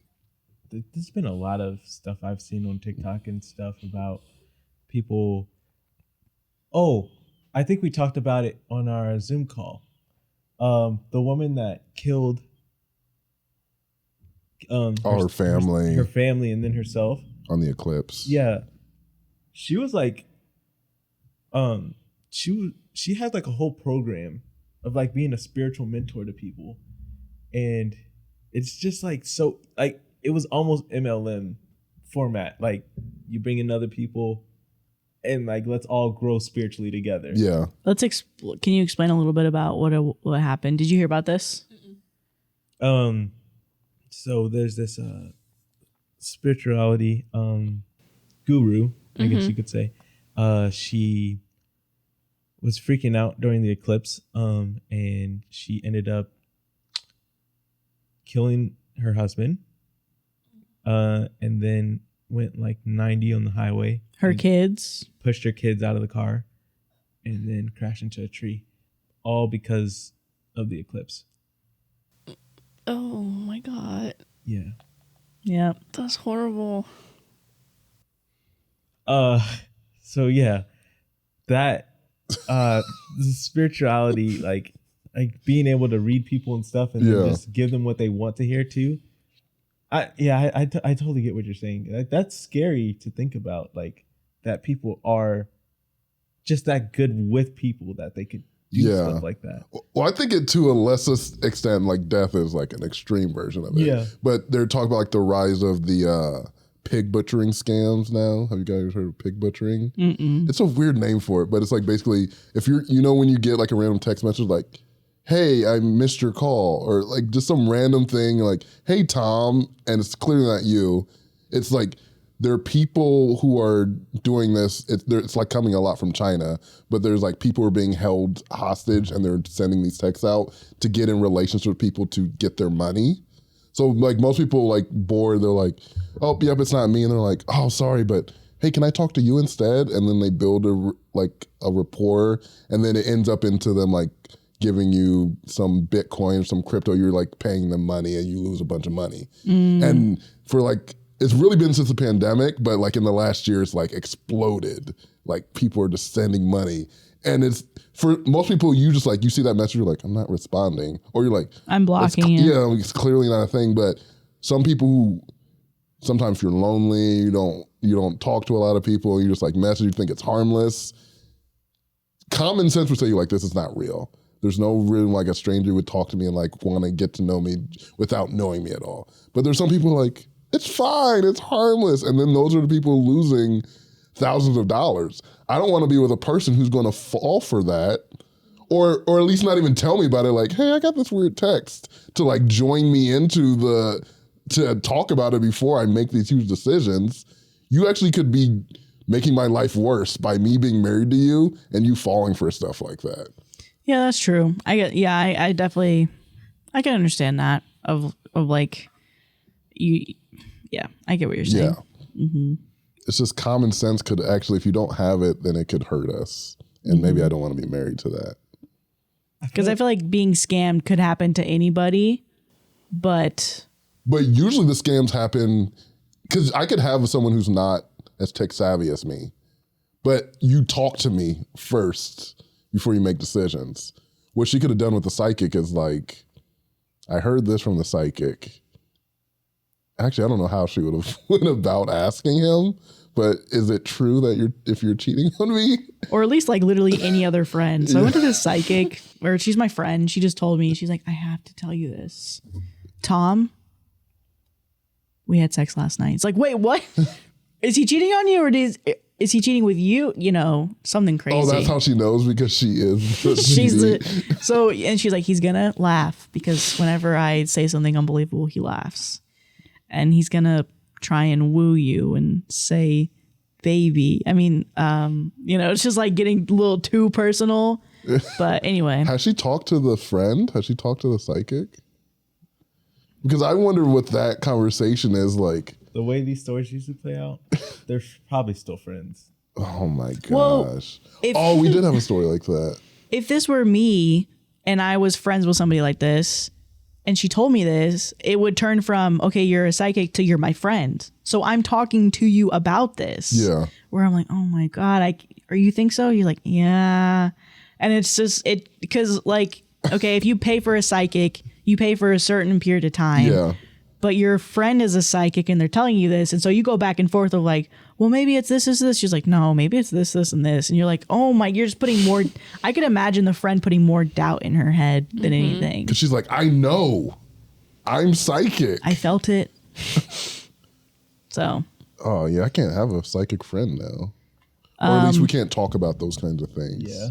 There's been a lot of stuff I've seen on TikTok and stuff about people. Oh, I think we talked about it on our Zoom call. The woman that killed her family and then herself on the eclipse. Yeah, she was like, she had like a whole program of like being a spiritual mentor to people, and it's just like so like it was almost MLM format. Like you bring in other people. And like, let's all grow spiritually together. Yeah. Can you explain a little bit about what happened? Did you hear about this? So there's this spirituality guru, I guess you could say. She was freaking out during the eclipse, and she ended up killing her husband, and then went like 90 on the highway. Her kids. Pushed her kids out of the car and then crashed into a tree. All because of the eclipse. Oh my God. Yeah. Yeah. That's horrible. So yeah. That spirituality, like being able to read people and stuff and then just give them what they want to hear too. I totally get what you're saying. That's scary to think about, like that people are just that good with people that they could do stuff like that. Well, I think it to a lesser extent, like death is like an extreme version of it. Yeah. But they're talking about like the rise of the pig butchering scams now. Have you guys heard of pig butchering? Mm-mm. It's a weird name for it, but it's like basically if you're, you know, when you get like a random text message like, hey, I missed your call, or like just some random thing like, hey, Tom, and it's clearly not you. It's like there are people who are doing this. It's like coming a lot from China, but there's like people who are being held hostage and they're sending these texts out to get in relationships with people to get their money. So like most people like bored, they're like, oh, yep, it's not me. And they're like, oh, sorry, but hey, can I talk to you instead? And then they build a rapport, and then it ends up into them like giving you some Bitcoin, some crypto, you're like paying them money and you lose a bunch of money. And for like, it's really been since the pandemic, but like in the last year, it's like exploded. Like people are just sending money. And it's, for most people, you just like, you see that message, you're like, I'm not responding. Or you're like, I'm blocking it. Yeah, it's clearly not a thing. But some people who, sometimes you're lonely, you don't talk to a lot of people, you just like message, you think it's harmless. Common sense would say you like, this is not real. There's no reason like a stranger would talk to me and like want to get to know me without knowing me at all. But there's some people like, it's fine, it's harmless. And then those are the people losing thousands of dollars. I don't want to be with a person who's going to fall for that, or at least not even tell me about it. Like, hey, I got this weird text, to like join me into to talk about it before I make these huge decisions. You actually could be making my life worse by me being married to you and you falling for stuff like that. Yeah, that's true. I definitely, I can understand that of like, yeah, I get what you're saying. Yeah. Mm-hmm. It's just common sense could actually, if you don't have it, then it could hurt us. And maybe I don't want to be married to that. Because I feel like being scammed could happen to anybody, but usually the scams happen, because I could have someone who's not as tech savvy as me, but you talk to me first before you make decisions. What she could have done with the psychic is like, I heard this from the psychic. Actually, I don't know how she would have went about asking him, but is it true that if you're cheating on me? Or at least like literally any other friend. So I went to this psychic, or she's my friend. She just told me, she's like, I have to tell you this. Tom, we had sex last night. It's like, wait, what? Is he cheating on you, or is he cheating with you? You know, something crazy. Oh, that's how she knows, because she is. She's and she's like, he's gonna laugh because whenever I say something unbelievable, he laughs. And he's gonna try and woo you and say baby. I mean, it's just like getting a little too personal. But anyway. Has she talked to the friend? Has she talked to the psychic? Because I wonder what that conversation is like. The way these stories usually play out, they're probably still friends. Oh my gosh. Well, we did have a story like that. If this were me and I was friends with somebody like this, and she told me this, it would turn from, okay, you're a psychic, to you're my friend. So I'm talking to you about this. Yeah. Where I'm like, oh my God, or you think so? You're like, yeah. And it's just, because like, okay, if you pay for a psychic, you pay for a certain period of time. Yeah. But your friend is a psychic and they're telling you this. And so you go back and forth of like, well, maybe it's this. She's like, no, maybe it's this, and this. And you're like, oh my, you're just putting more. I could imagine the friend putting more doubt in her head than anything. Because she's like, I know. I'm psychic. I felt it. So. Oh, yeah, I can't have a psychic friend now. Or at least we can't talk about those kinds of things. Yeah.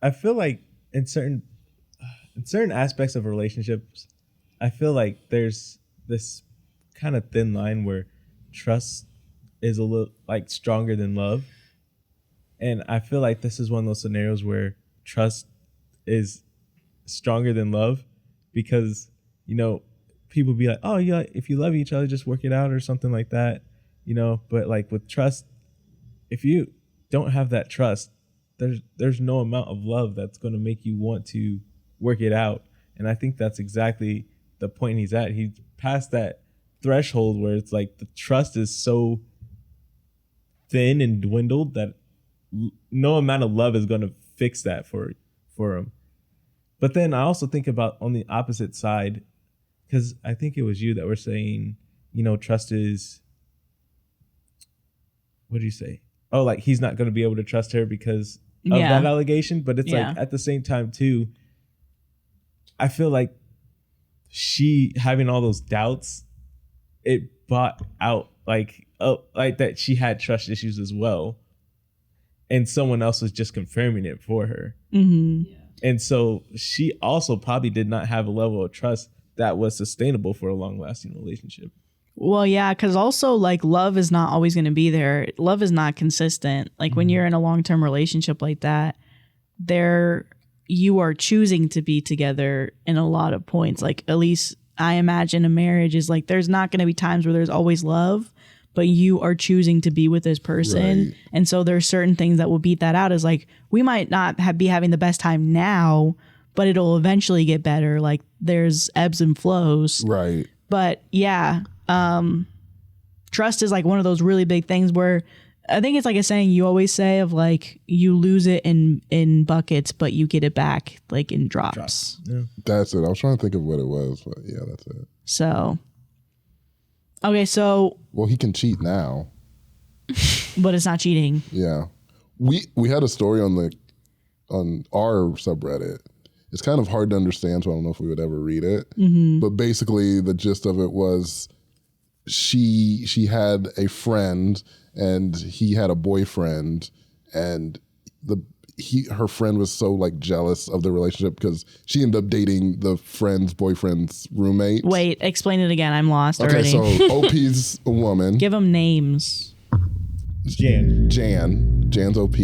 I feel like in certain aspects of relationships, I feel like there's this kind of thin line where trust is a little like stronger than love. And I feel like this is one of those scenarios where trust is stronger than love, because, people be like, oh, yeah, if you love each other, just work it out or something like that, but like with trust, if you don't have that trust, there's no amount of love that's going to make you want to work it out. And I think that's exactly the point he's at. He's past that threshold where it's like the trust is so thin and dwindled that no amount of love is going to fix that for him. But then I also think about on the opposite side, because I think it was you that were saying, trust is, what did you say? Oh, like he's not going to be able to trust her because of that allegation. But it's like at the same time too, I feel like she having all those doubts, it brought out like that she had trust issues as well. And someone else was just confirming it for her. Mm-hmm. And so she also probably did not have a level of trust that was sustainable for a long-lasting relationship. Well, yeah, because also like love is not always going to be there. Love is not consistent. Like when you're in a long-term relationship like that, you are choosing to be together in a lot of points. Like at least I imagine a marriage is like there's not going to be times where there's always love, but you are choosing to be with this person. Right. And so there's certain things that will beat that out. Is like we might not be having the best time now, but it'll eventually get better. Like there's ebbs and flows. Right. But yeah, trust is like one of those really big things where I think it's like a saying you always say of like you lose it in buckets, but you get it back like in drops. Yeah. That's it. I was trying to think of what it was, but yeah, that's it. So, okay, so. Well, he can cheat now. But it's not cheating. Yeah. We had a story on our subreddit. It's kind of hard to understand, so I don't know if we would ever read it. Mm-hmm. But basically the gist of it was she had a friend and he had a boyfriend, and her friend was so like jealous of the relationship because she ended up dating the friend's boyfriend's roommate. Wait, explain it again. I'm lost already. Okay, so OP's a woman. Give them names. Jan's OP.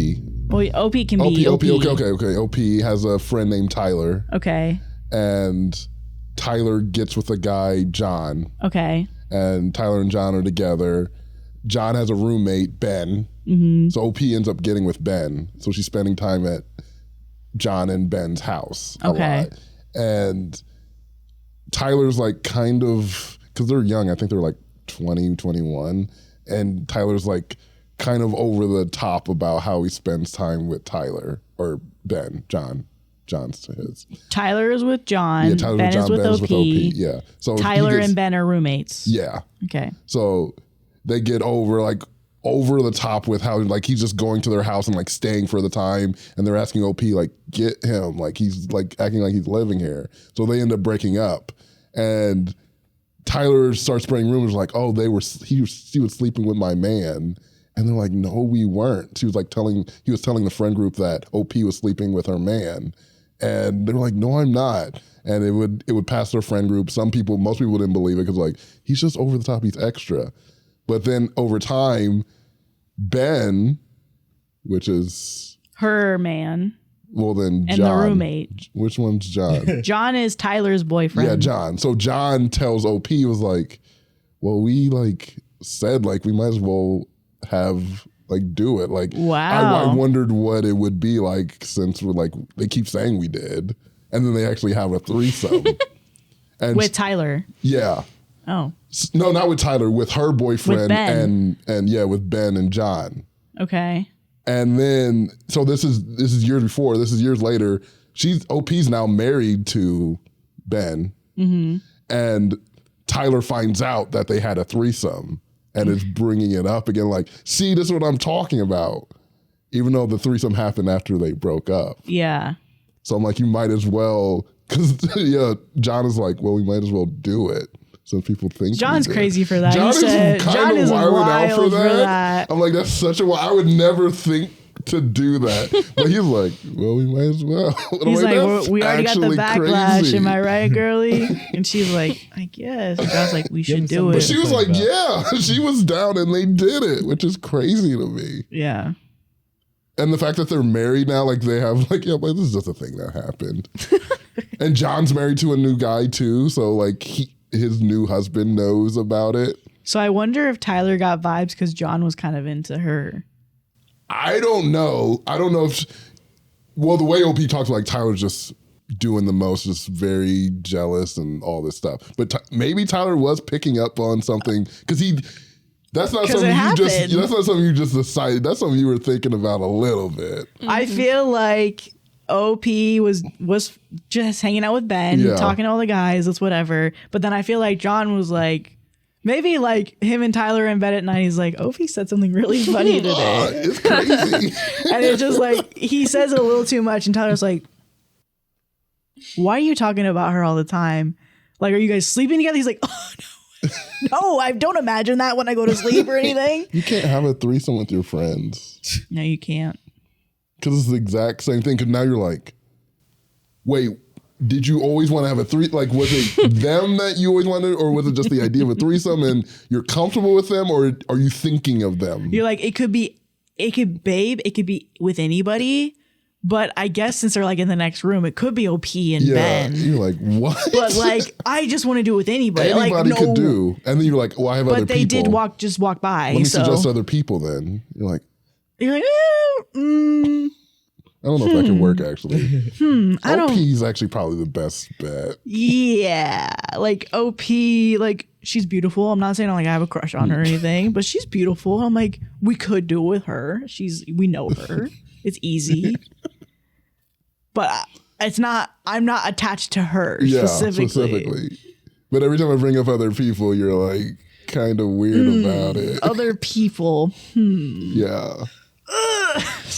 Well, OP can be OP. Okay. OP has a friend named Tyler. Okay. And Tyler gets with a guy, John. Okay. And Tyler and John are together. John has a roommate, Ben. Mm-hmm. So OP ends up getting with Ben. So she's spending time at John and Ben's house a lot. And Tyler's like kind of, because they're young, I think they're like 20, 21. And Tyler's like kind of over the top about how he spends time with Tyler or Ben, John's to his. Tyler is with John. Yeah, Ben is with OP. Yeah. So Tyler and Ben are roommates. Yeah. Okay. So they get over the top with how like he's just going to their house and like staying for the time, and they're asking OP like get him, like he's like acting like he's living here. So they end up breaking up, and Tyler starts spreading rumors like, oh, he was sleeping with my man. And they're like, no, we weren't. He was telling the friend group that OP was sleeping with her man. And they were like, no, I'm not. And it would pass their friend group. Most people didn't believe it because like, he's just over the top, he's extra. But then over time, Ben, which is her man. Well, then and John. The roommate. Which one's John? John is Tyler's boyfriend. Yeah, John. So John tells OP, was like, well, we like said like we might as well have like do it. Like, wow. I wondered what it would be like since we're like they keep saying we did, and then they actually have a threesome. And with Tyler. Yeah. Oh. No, not with Tyler. With her boyfriend with Ben. and yeah, with Ben and John. Okay. And then so this is years before. This is years later. OP's now married to Ben, and Tyler finds out that they had a threesome. And is bringing it up again, like, see, this is what I'm talking about. Even though the threesome happened after they broke up. Yeah. So I'm like, you might as well, because yeah, John is like, well, we might as well do it. So people think John's crazy for that. John is kind of wilding out for that. I'm like, that's such I would never think to do that. But he's like, well, we might as well. He's like, we already got the backlash. Crazy. Am I right, girly? And she's like, I guess. And John's like, we should do it. But she was like, yeah. She was down and they did it, which is crazy to me. Yeah. And the fact that they're married now, like they have like, yeah, but this is just a thing that happened. And John's married to a new guy too. So like his new husband knows about it. So I wonder if Tyler got vibes because John was kind of into her. I don't know. If, the way OP talks, like Tyler's just doing the most, just very jealous and all this stuff. But maybe Tyler was picking up on something because that's not something you just decided. That's something you were thinking about a little bit. I feel like OP was just hanging out with Ben, talking to all the guys, it's whatever. But then I feel like John was like, Maybe like him and Tyler in bed at night. He's like, Opie said something really funny today. It's crazy. And it's just like, he says it a little too much. And Tyler's like, why are you talking about her all the time? Like, are you guys sleeping together? He's like, oh, no. No, I don't imagine that when I go to sleep or anything. You can't have a threesome with your friends. No, you can't. Because it's the exact same thing. Because now you're like, wait, did you always want to have a Like, was it them that you always wanted, or was it just the idea of a threesome and you're comfortable with them, or are you thinking of them? You're like, it could be with anybody, but I guess since they're like in the next room, it could be OP and Ben. You're like, what? But like, I just want to do it with anybody. Anybody like, could do. And then you're like, well, I have other people. But they did walk by. Let me suggest other people then. You're like, I don't know if that can work, actually. OP's actually probably the best bet. Yeah. Like, OP, like, she's beautiful. I'm not saying like I have a crush on her or anything, but she's beautiful. I'm like, we could do it with her. We know her. It's easy. But I'm not attached to her specifically. But every time I bring up other people, you're like kind of weird about it. Other people. Yeah.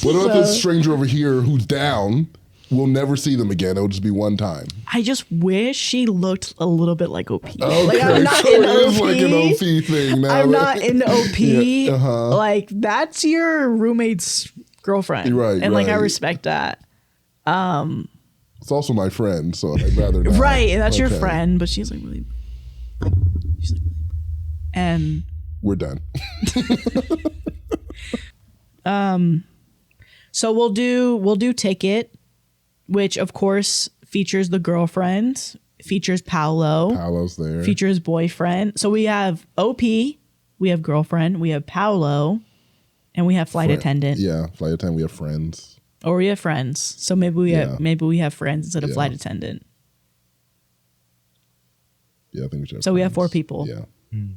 What about this stranger over here who's down? We'll never see them again. It'll just be one time. I just wish she looked a little bit like OP. Okay, like, I'm not so in it OP. is like an OP thing now. I'm not in OP. Yeah, Like, that's your roommate's girlfriend. Right, and like, I respect that. It's also my friend, so I'd rather not. Right, and that's your friend, but she's like really. And we're done. So we'll do Ticket, which of course features the girlfriend, features Paolo. Paolo's there. Features boyfriend. So we have OP, we have girlfriend, we have Paolo, and we have flight attendant. Yeah, flight attendant. We have friends. Or we have friends. So maybe we have friends instead of flight attendant. Yeah, I think we should. So we have 4 people. Yeah.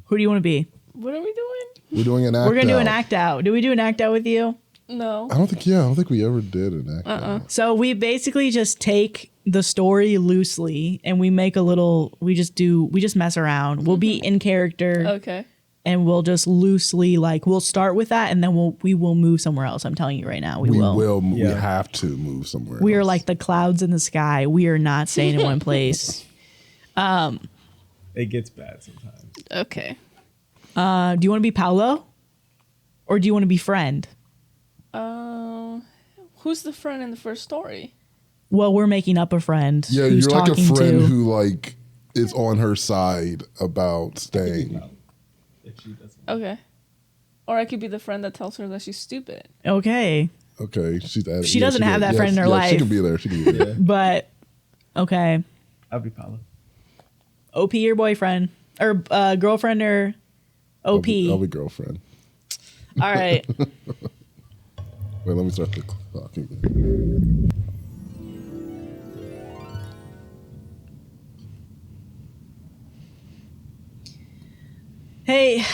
Who do you want to be? What are we doing? We're doing an act out. We're gonna do an act out. Did we do an act out with you? No. I don't think we ever did an act out. So we basically just take the story loosely and we make we just mess around. We'll be in character. Okay. And we'll just loosely we'll start with that and then we will move somewhere else. I'm telling you right now, we will. We have to move somewhere. We else. are like the clouds in the sky. We are not staying in one place. It gets bad sometimes. Okay. Do you want to be Paolo? Or do you want to be friend? Who's the friend in the first story? Well, we're making up a friend. Yeah, you're like a friend who is on her side about staying. Okay. Or I could be the friend that tells her that she's stupid. Okay. Okay, she doesn't have that friend in her life. She can be there. But okay. I'll be Paolo. OP your boyfriend or girlfriend or OP. I'll be girlfriend. All right. Wait, let me start the clock again. Hey,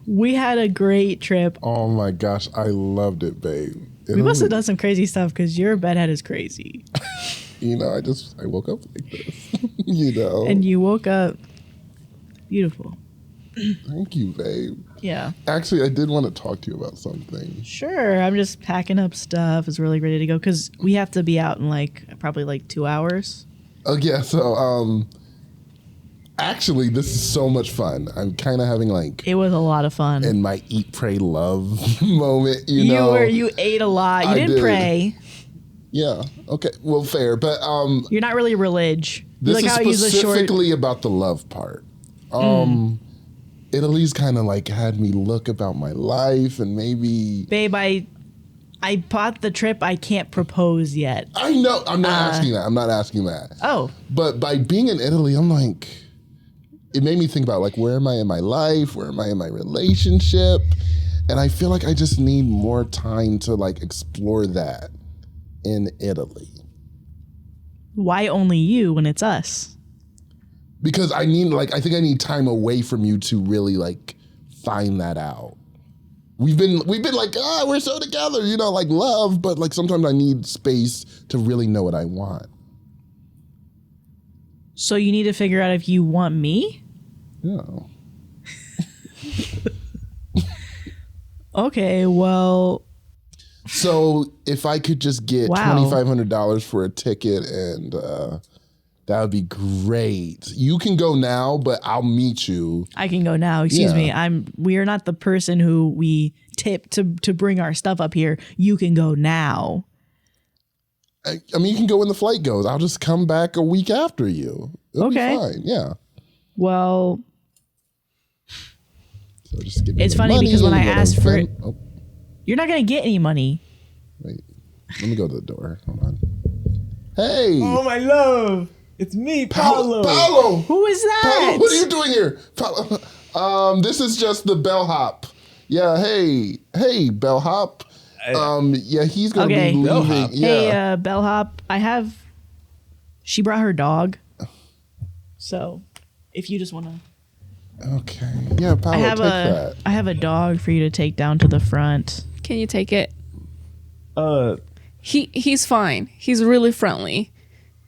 we had a great trip. Oh my gosh, I loved it, babe. We must have done some crazy stuff because your bedhead is crazy. I woke up like this. And you woke up beautiful. Thank you, babe. Yeah. Actually, I did want to talk to you about something. Sure. I'm just packing up stuff. It's really ready to go because we have to be out in probably 2 hours. Oh yeah. So actually, this is so much fun. I'm kind of having it was a lot of fun. In my eat, pray, love moment, you ate a lot. You didn't pray. Yeah. Okay. Well, fair, but you're not really religious. This is specifically about the love part. Italy's kind of had me look about my life and maybe. Babe, I bought the trip. I can't propose yet. I know. I'm not asking that. I'm not asking that. Oh. But by being in Italy, I'm it made me think about where am I in my life? Where am I in my relationship? And I feel like I just need more time to explore that in Italy. Why only you when it's us? Because I need I think I need time away from you to really find that out. We've been we're so together, love, but sometimes I need space to really know what I want. So you need to figure out if you want me? Yeah. Okay, well, So if I could just get Wow. $2,500 for a ticket, and that would be great. You can go now, but I'll meet you. I can go now. Excuse Yeah. me. We are not the person who we tip to bring our stuff up here. You can go now. I mean, you can go when the flight goes. I'll just come back a week after you. It'll Okay. be fine. Yeah. Well, So just give me It's the funny money because when and I go to asked for Ven- it- Oh, you're not going to get any money. wait. Let me go to the door. Hold on. Hey. Oh my love, it's me, Paolo. Paolo. Who is that? Paolo, what are you doing here? Paolo. This is just the bellhop. Yeah, hey, bellhop. Yeah, he's gonna Okay. be leaving. Bellhop. Yeah. Hey, bellhop, she brought her dog. So, if you just want to, Okay. Yeah, Paolo, take that. I have a dog for you to take down to the front. Can you take it? Uh, He's fine. He's really friendly.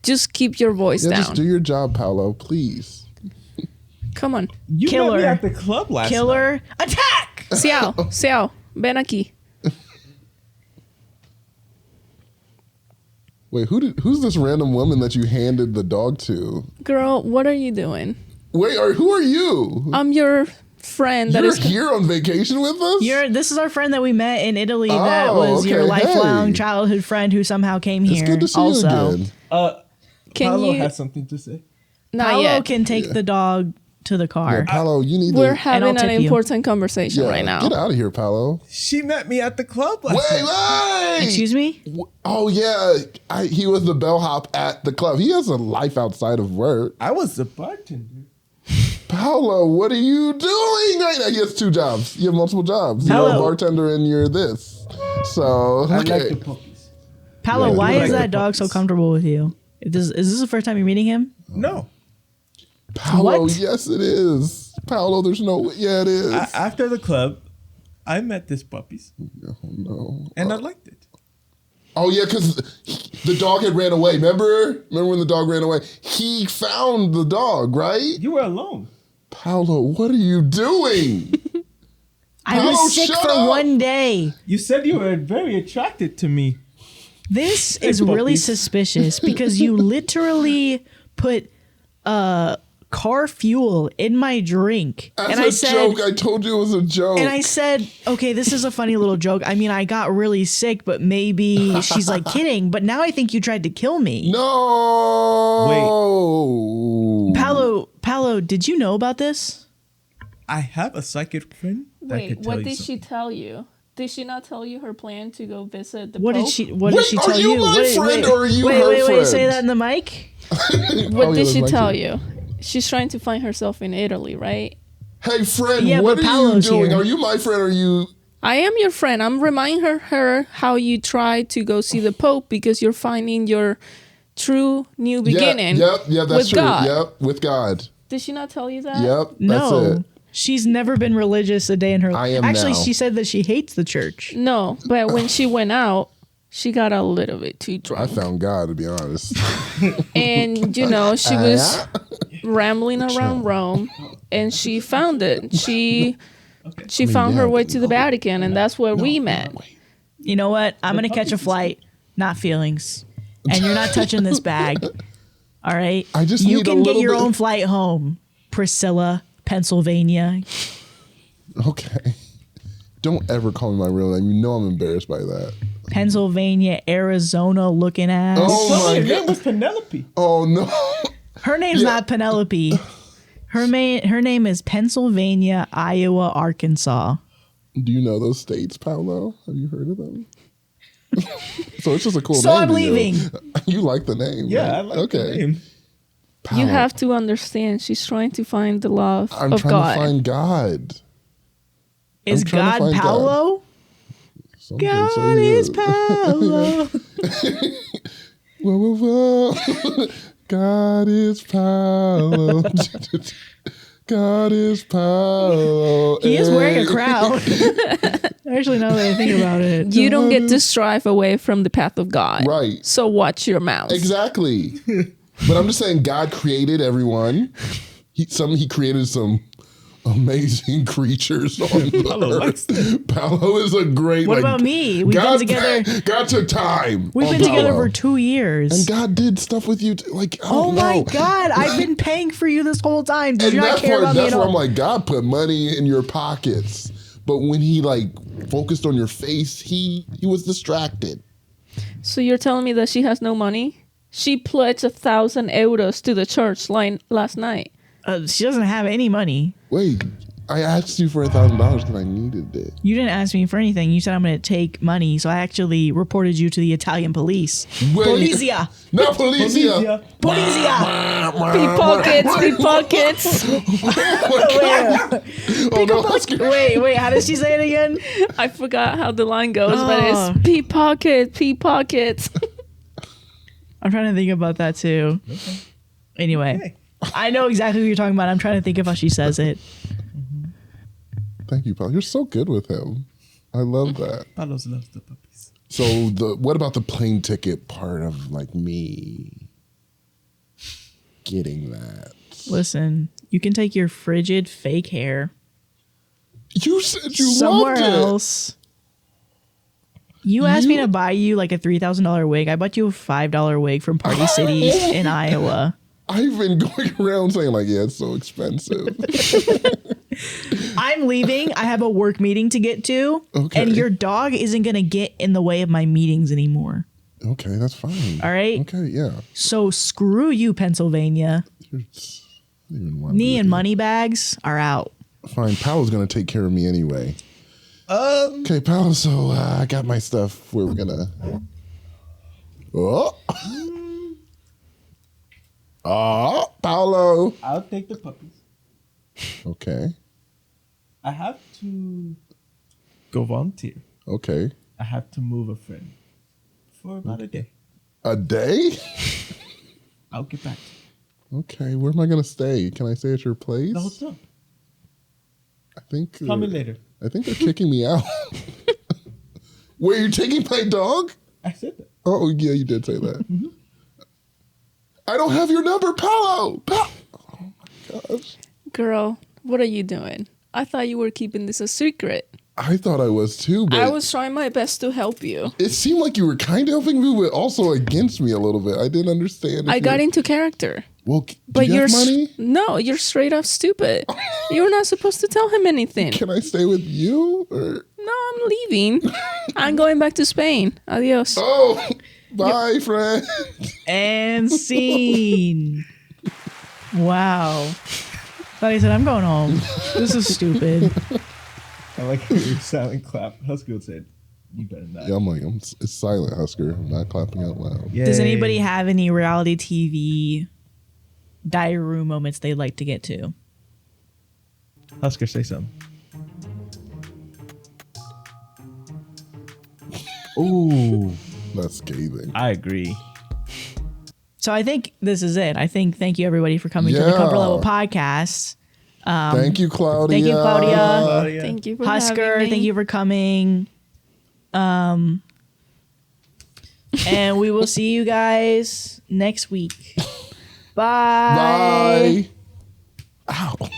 Just keep your voice Yeah, down. just do your job, Paolo, please. Come on. you Killer. met me at the club last night. Killer, attack! Xiao, ven aquí. Wait, who's this random woman that you handed the dog to? Girl, what are you doing? Wait, who are you? I'm your friend that You're is here on vacation with us? This is our friend that we met in Italy that Oh, was your okay, lifelong hey. childhood friend who somehow came It's here. good to see also, you again. Can Paolo you has something to say. not Paolo yet. can take the dog to the car. Yeah, Paolo, you need We're to having I'll an tip you. important conversation right now. Get out of here, Paolo. She met me at the club last Wait, night. wait! Excuse me? Oh yeah, he was the bellhop at the club. He has a life outside of work. I was the bartender. Paolo, what are you doing right now? He has 2 jobs. You have multiple jobs. You're a Paolo. bartender and you're this. So I like okay. the puppies. Paolo, Yeah, why you is like that the dog so puppies. comfortable with you? Is this the first time you're meeting him? No. Paolo, What? yes it is. Paolo, there's no yeah it is. After the club, I met this puppies, Oh no. and I liked it. Oh yeah, because the dog had ran away. Remember when the dog ran away? He found the dog, right? You were alone. Paolo, what are you doing? I Paolo, was sick shut for up. 1 day. You said you were very attracted to me. This is really puppies. suspicious because you literally put car fuel in my drink. That's and a I said, joke. I told you it was a joke. and I said, okay, this is a funny little joke. I mean, I got really sick, but maybe she's like kidding. But now I think you tried to kill me. No. Paolo, did you know about this? I have a psychic friend. that Wait, could tell what you did something. she tell you? Did she not tell you her plan to go visit the What Pope? did she Wait, tell are you my Wait, friend wait, or are you wait, her wait, friend? say that in the mic. What Oh, did yeah, she that's tell right. you? She's trying to find herself in Italy, right? Hey, friend, Yeah, what but are Paolo's you doing? here. Are you my friend or are you... I am your friend. I'm reminding her how you tried to go see the Pope because you're finding your true new beginning Yeah, that's with true. God. Yep, with God. Did she not tell you that? Yep, that's No. it. She's never been religious a day in her life. I am Actually, now. she said that she hates the church. No, but when she went out, she got a little bit too I drunk. found God, to be honest. And, you know, she was rambling around Rome and she found it. She found her way to the Vatican, and that's where we met. You know what? I'm going to catch a flight, not feelings. And you're not touching this bag. All right? I just You need a can get little your bit- own flight home. Priscilla, Pennsylvania. Okay. Don't ever call me my real name. You know I'm embarrassed by that. Pennsylvania, Arizona looking ass. Oh Told me my her name God. was Penelope. Oh no. Her name's not Penelope. Her name is Pennsylvania, Iowa, Arkansas. Do you know those states, Paolo? Have you heard of them? So it's just a cool So name. I'm to you. leaving. You like the name. Yeah, right? I like the name. Paolo, You have to understand, she's trying to find the love I'm of trying God. to find God. Is I'm trying to God find Paolo? Some people God say is Paolo. Whoa, whoa, whoa. God is Paolo. God is Paolo. He is wearing a crown. Actually, now that I think about it. You don't get to strive away from the path of God. Right. So watch your mouth. Exactly. But I'm just saying God created everyone. He created some amazing creatures on earth. Paolo is a great. What about me? We've been together. Got your time. We've been together for 2 years. And God did stuff with you. Like, oh my God, I've been paying for you this whole time. Did you not care about me at all? That's where I'm like, God put money in your pockets. But when he like focused on your face, he was distracted. So you're telling me that she has no money? She pledged 1,000 euros to the church line last night. She doesn't have any money. Wait, I asked you for $1,000 because I needed it. You didn't ask me for anything. You said I'm going to take money, so I actually reported you to the Italian police. Wait, Polizia. Not Polizia. Polizia. Pickpockets. Oh no, Husker. Wait, how does she say it again? I forgot how the line goes, but it's pickpockets. I'm trying to think about that too. Okay. Anyway. Okay. I know exactly what you're talking about. I'm trying to think of how she says it. Thank you, Paolo. You're so good with him. I love that. Paolo loves the puppies. So what about the plane ticket part of like me getting that? Listen, you can take your frigid fake hair. You said you somewhere loved it. Else. You asked me to buy you like a $3,000 wig. I bought you a $5 wig from Party City in Iowa. I've been going around saying like, yeah, it's so expensive. I'm leaving. I have a work meeting to get to. Okay. And your dog isn't going to get in the way of my meetings anymore. Okay, that's fine. All right? Okay, yeah. So screw you, Pennsylvania. Knee and money bags are out. Fine, Paolo's going to take care of me anyway. Okay, Paolo, so I got my stuff where we're going to... Oh, Paolo. I'll take the puppies. Okay. I have to go volunteer. Okay. I have to move a friend for about a day. A day? I'll get back to you. Okay, where am I going to stay? Can I stay at your place? The hotel. I think... Call me later. I think they're kicking me out. Wait, you're taking my dog? I said that. Oh, yeah, you did say that. Mm-hmm. I don't have your number, Paolo. Oh, my gosh. Girl, what are you doing? I thought you were keeping this a secret. I thought I was too, but... I was trying my best to help you. It seemed like you were kind of helping me, but also against me a little bit. I didn't understand. I got into character. Well, do you have money? No, you're straight up stupid. You're not supposed to tell him anything. Can I stay with you? Or? No, I'm leaving. I'm going back to Spain. Adios. Oh, bye, friend. And scene. Wow. Like I said, I'm going home. This is stupid. I like your silent clap. Husker said, you better not. Yeah, I'm like, it's silent, Husker. I'm not clapping out loud. Yay. Does anybody have any reality TV diary room moments they'd like to get to? Husker, say something. Ooh. That's scathing. I agree. So I think this is it. Thank you everybody for coming to the Comfort Level Podcast. Thank you, Claudia. Thank you, Claudia. Thank you for Husker, having me. thank you for coming. And we will see you guys next week. Bye. Bye. Ow.